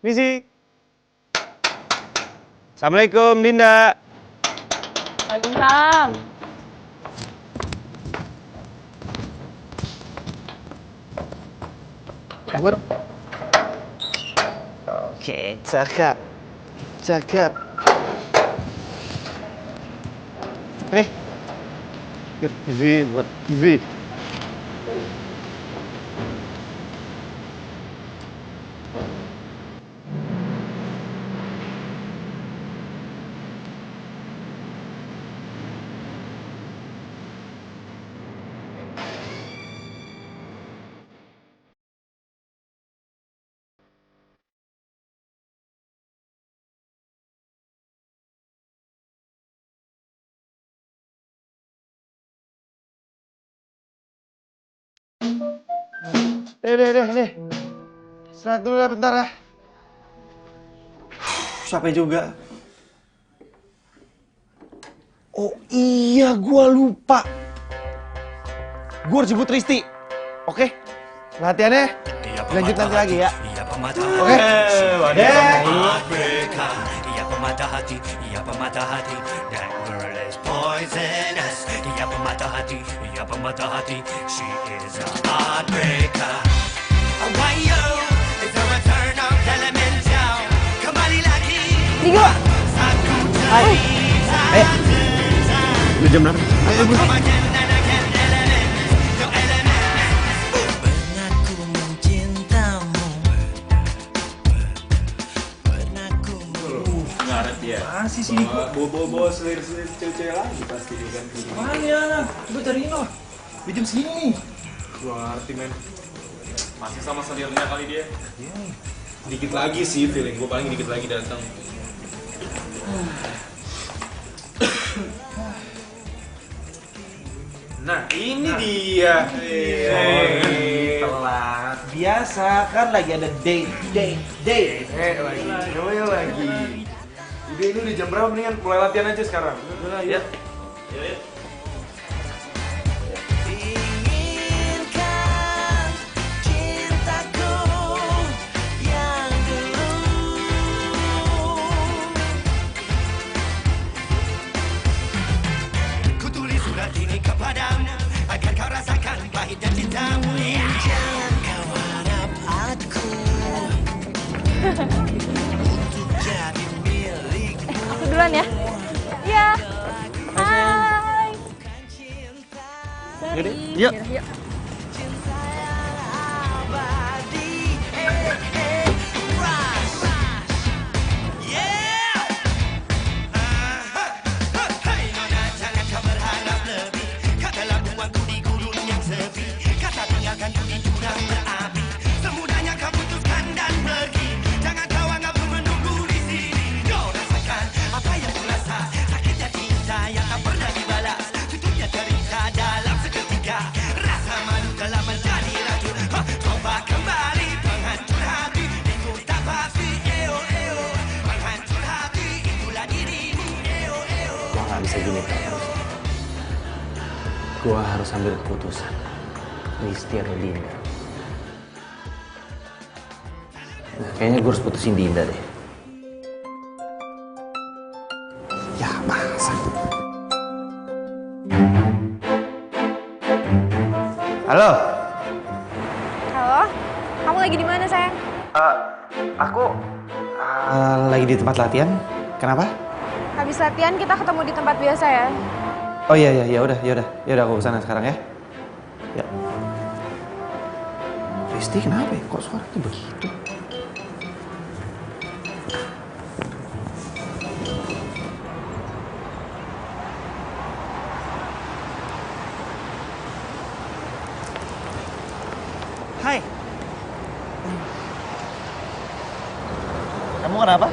Misi. Assalamualaikum, Dinda. Waalaikumsalam. Oke, cakep. Cakep. Nih. Buat TV. Deh. Istirahat dulu ya bentar ya. Capek juga. Oh iya, gua lupa. Gua harus jemput Risti. Oke? Latihannya lanjut nanti lagi ya. Oke? Ia pemata hati, ia pemata hati. That girl is poisonous. Ia pemata hati. She is a heartbreaker. Wayo, it's a return of Elemental. Kembali lagi. Digo. Hai. Udah jam berapa? Ayo, bro. Masih sih bawa selir-selir cewek-cewek lagi pasti kan. Mana? Gue cariin loh. Di jam segini. Gue ngerti men. Masih sama selirnya kali dia. Dikit lagi sih feeling gue, paling dikit lagi datang. Nah, ini dia. Telat. Biasa kan lagi ada date. Lagi. Udah ini udah jam berapa, mendingan mulai latihan aja sekarang. Udah, yuk. Yuk. Agar kau rasakan pahit dan cintamu. Jangan kau harap aku untuk jadi milikmu. Aku duluan ya. Iya. Hai. Yaudah, yuk. Gua harus ambil keputusan. Risti atau Dinda. Nah, kayaknya gue harus putusin Dinda deh. Ya, masa? Halo? Halo? Kamu lagi di mana, sayang? Aku lagi di tempat latihan. Kenapa? Habis latihan kita ketemu di tempat biasa ya. Oh iya, ya udah aku kesana sekarang ya. Ya. Risti kenapa ya? Kok suaranya begitu? Hai. Kamu kenapa?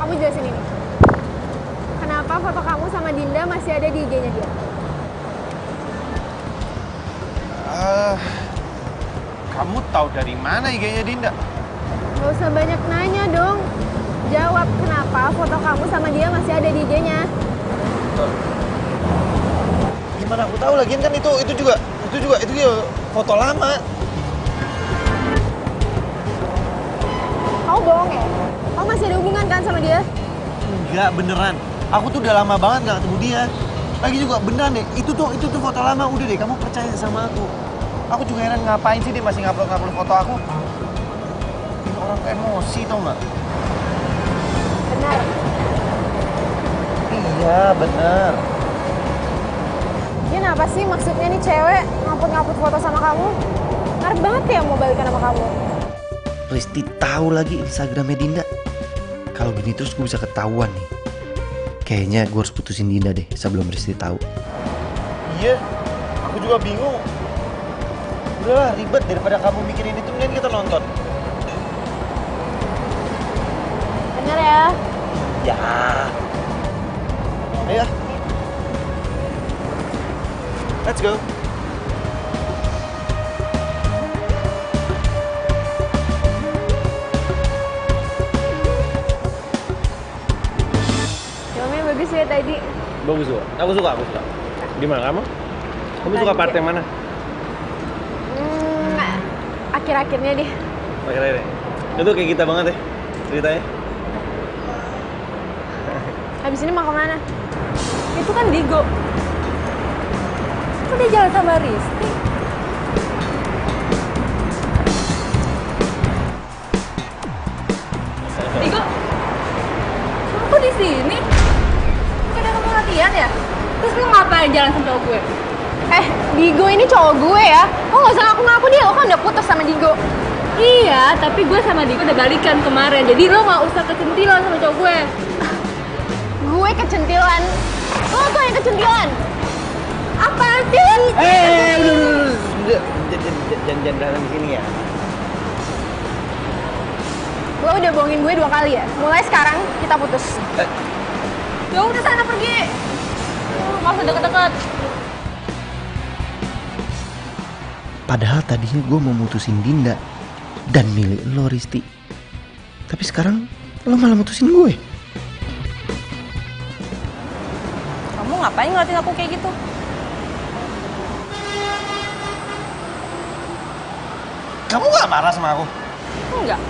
Kamu jelasin ini. Kenapa foto kamu sama Dinda masih ada di IG-nya dia? Kamu tahu dari mana IG-nya Dinda? Gak usah banyak nanya dong. Jawab kenapa foto kamu sama dia masih ada di IG-nya. Gimana aku tahu, lagian kan itu juga foto lama. Kamu bohong ya? Kamu masih ada hubungan kan sama dia? Enggak, beneran. Aku tuh udah lama banget gak ketemu dia. Lagi juga beneran deh, itu tuh foto lama. Udah deh, kamu percaya sama aku. Aku juga heran ngapain sih dia masih ngupload foto aku. Ini orang emosi tau gak? Benar. Iya, bener. Dia kenapa sih maksudnya nih cewek ngupload foto sama kamu? Ngarep banget ya mau balikan sama kamu. Risti tahu lagi Instagramnya Dinda. Kalau gini terus gue bisa ketahuan nih. Kayaknya gue harus putusin Dinda deh sebelum Risti tahu. Iya, aku juga bingung. Udahlah, ribet daripada kamu mikirin itu, mending kita nonton. Bener ya? Ya. Ayo. Let's go. Filmnya bagus ya tadi. Bagus juga. Aku suka. Gimana kamu? Kamu suka part yang mana? Akhir-akhirnya deh. Akhirnya. Itu kayak kita banget ya ceritanya. Habis ini mau kemana? Itu kan Digo. Kok dia jalan sama Risti? Digo, kok di sini? Bukannya kamu latihan ya? Terus lu ngapain jalan sama cowok gue? Digo ini cowok gue ya. Lo gak usah ngaku-ngaku dia, lo kan udah putus sama Digo. Iya, tapi gue sama Digo udah balikan kemarin. Jadi lo gak usah kecentilan sama cowok gue. Gue kecentilan? Lo tuh yang kecentilan. Apa sih? Udah. Jangan berantem di sini ya. Lo udah bohongin gue 2 kali ya. Mulai sekarang kita putus. Ya udah sana pergi. nggak usah deket-deket. Padahal tadinya gue mau mutusin Dinda dan milih lo, Risti. Tapi sekarang lo malah mutusin gue. Kamu ngapain ngeliatin aku kayak gitu? Kamu gak marah sama aku? Enggak.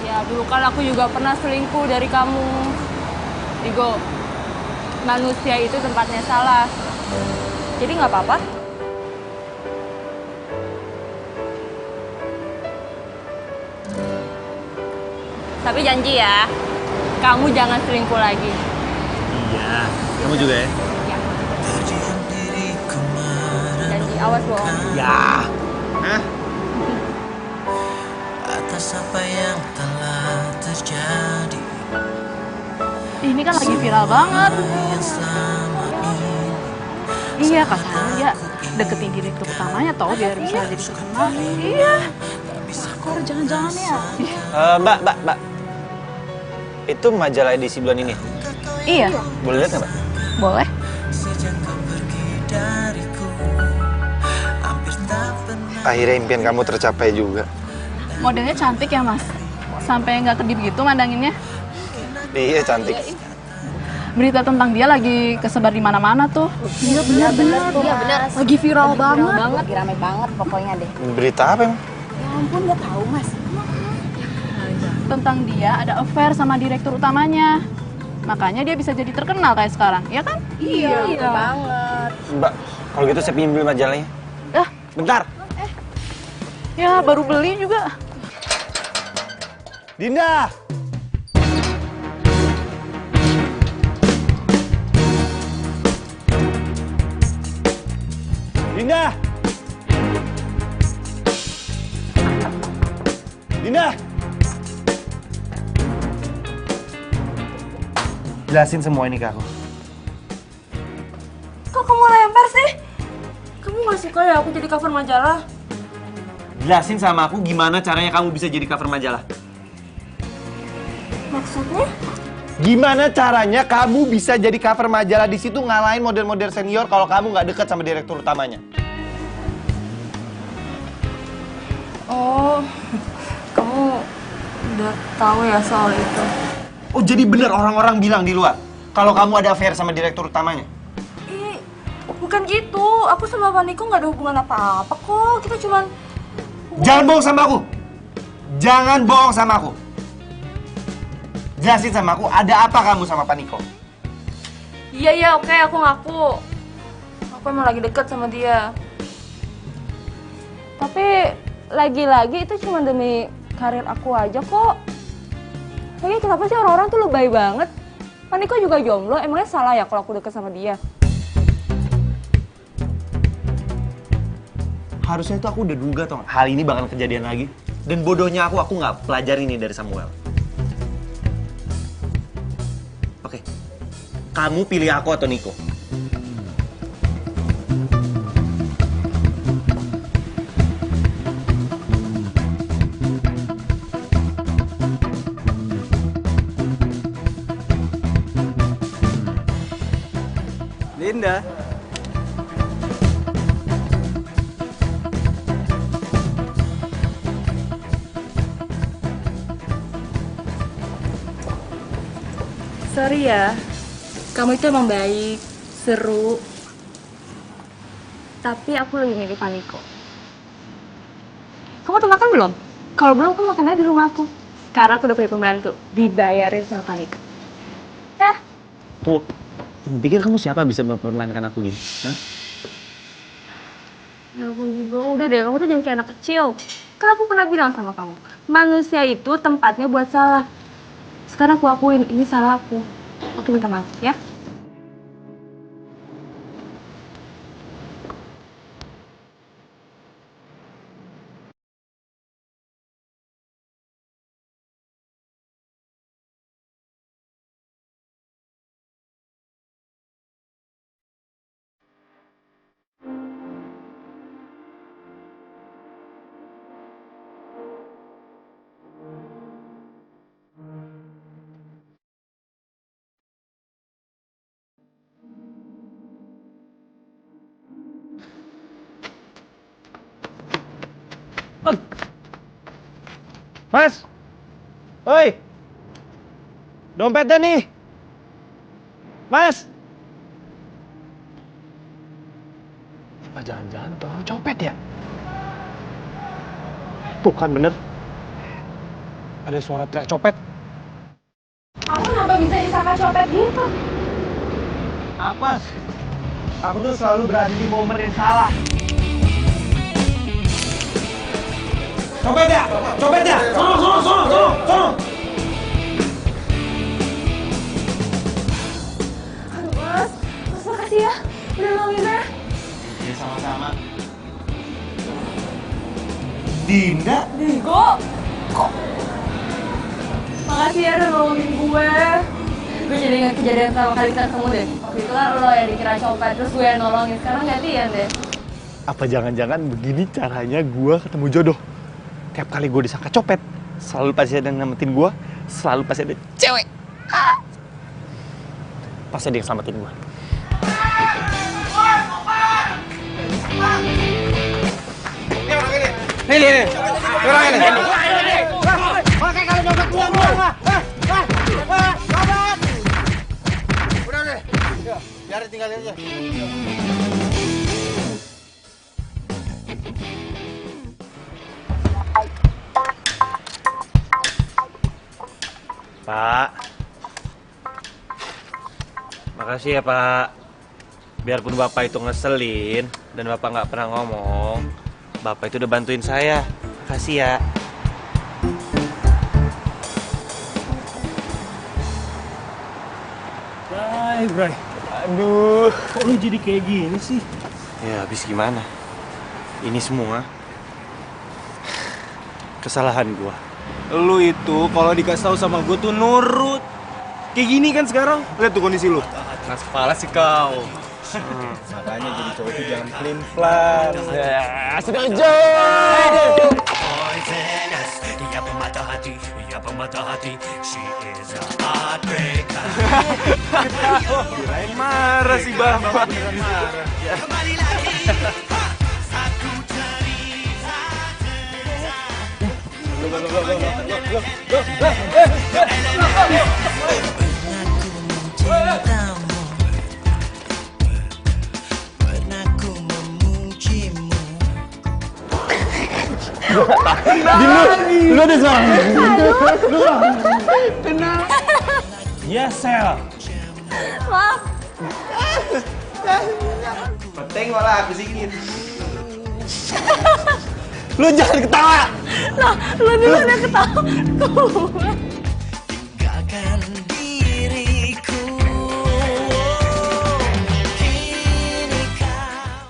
Ya dulu kan aku juga pernah selingkuh dari kamu. Digo, manusia itu tempatnya salah. Jadi nggak apa-apa. Tapi janji ya, kamu jangan selingkuh lagi. Iya, kamu juga ya? Janji, awas bohong. Ya. Hah? Atas apa yang telah terjadi. Ini kan lagi viral banget. Iya, katanya dia deketin direktur utamanya tau biar bisa jadi terkenal. Iya. Kok jangan-jangan ya? Mbak. Itu majalah edisi bulan ini? Iya. Boleh lihat nggak, Mbak? Boleh. Akhirnya impian kamu tercapai juga. Modelnya cantik ya, Mas? Sampai nggak kedip gitu mandanginnya. Iya, cantik. Berita tentang dia lagi kesebar di mana-mana tuh. Iya benar. Iya benar. Lagi viral banget. Lagi rame banget pokoknya deh. Berita apa emang? Ya ampun, nggak tahu Mas. Tentang dia ada affair sama direktur utamanya. Makanya dia bisa jadi terkenal kayak sekarang, ya kan? Iya banget. Mbak, kalau gitu saya pinjem dulu majalahnya. Bentar. Ya baru beli juga. Dinda! Dinda! Dinda! Jelasin semua ini ke aku. Kok kamu lempar sih? Kamu gak suka ya aku jadi cover majalah? Jelasin sama aku gimana caranya kamu bisa jadi cover majalah. Maksudnya? Gimana caranya kamu bisa jadi cover majalah di situ ngalahin model-model senior kalau kamu nggak dekat sama direktur utamanya? Oh, kamu udah tahu ya soal itu? Oh, jadi bener orang-orang bilang di luar kalau kamu ada affair sama direktur utamanya? Bukan gitu, aku sama Pak Niko nggak ada hubungan apa-apa kok. Kita cuman... Jangan bohong sama aku! Jangan bohong sama aku! Jelasin sama aku, ada apa kamu sama Pak Niko? Iya, oke, aku ngaku. Aku emang lagi deket sama dia. Tapi lagi-lagi itu cuma demi karir aku aja kok. Lagi kenapa sih orang-orang tuh lebay banget? Pak Niko juga jomblo, emangnya salah ya kalau aku deket sama dia? Harusnya itu aku udah duga tau gak? Hal ini bakal kejadian lagi. Dan bodohnya aku nggak pelajari ini dari Samuel. Oke, kamu pilih aku atau Niko? Dinda. Sorry ya, kamu itu emang baik, seru. Tapi aku lebih milih Pak Niko. Kamu udah makan belum? Kalau belum, kamu makan aja di rumah aku. Karena aku udah punya pembantu, dibayarin sama Pak Niko. Ya. Tuh, pikir kamu siapa bisa mempermainkan aku gini? Hah? Ya aku juga, udah deh, kamu tuh jangan kayak anak kecil. Kan aku pernah bilang sama kamu, manusia itu tempatnya buat salah. Sekarang aku akuin, ini salah aku. Aku minta maaf, ya. Mas! Oi! Dompetnya nih! Mas! Apa jangan-jangan tuh orang copet ya? Bukan bener. Ada suara teriak copet. Aku kenapa bisa disangka copet gitu? Apa? Aku tuh selalu berada di momen yang salah. Copet ya! Copet ya! Sono! Aduh mas makasih ya udah nolongin saya. Ya sama-sama. Dinda? Digo kok makasih ya udah nolongin gue. Gue jadi ingat kejadian sama kali ketemu deh. Waktu itu kan lo yang dikira copet, terus gue yang nolongin. Sekarang gantian deh. Apa jangan-jangan begini caranya gue ketemu jodoh? Tiap kali gue disangka copet, selalu pasti ada yang nyelamatin gue, selalu pasti ada cewek. Pasti ada yang selamatin gue. Ini. Orang ini. Oke, kalau dompet gua. Udah deh. Biarin tinggalin aja. Pak. Makasih ya, Pak. Biarpun Bapak itu ngeselin dan Bapak nggak pernah ngomong, Bapak itu udah bantuin saya. Makasih ya. Bray. Aduh. Kok lu jadi kayak gini sih? Ya, habis gimana? Ini semua kesalahan gua. Lu itu kalau dikasih tahu sama gue tuh nurut. Kayak gini kan sekarang. Lihat tuh kondisi lu. Keras kepala sih kau. Makanya jadi cowok itu jangan pelin-pelan. Ya, sudah jauh. Poisonous, ia pemata hati, she is a heartbreaker. Kirain marah sih Bapak. Beneran marah. Kembali lagi, aku cerita. Lu ada suara. Tenang. Yes, Sel. Maaf. Penting malah aku sikit. Lu jangan ketawa. Nah, lu dulu yang ketawa.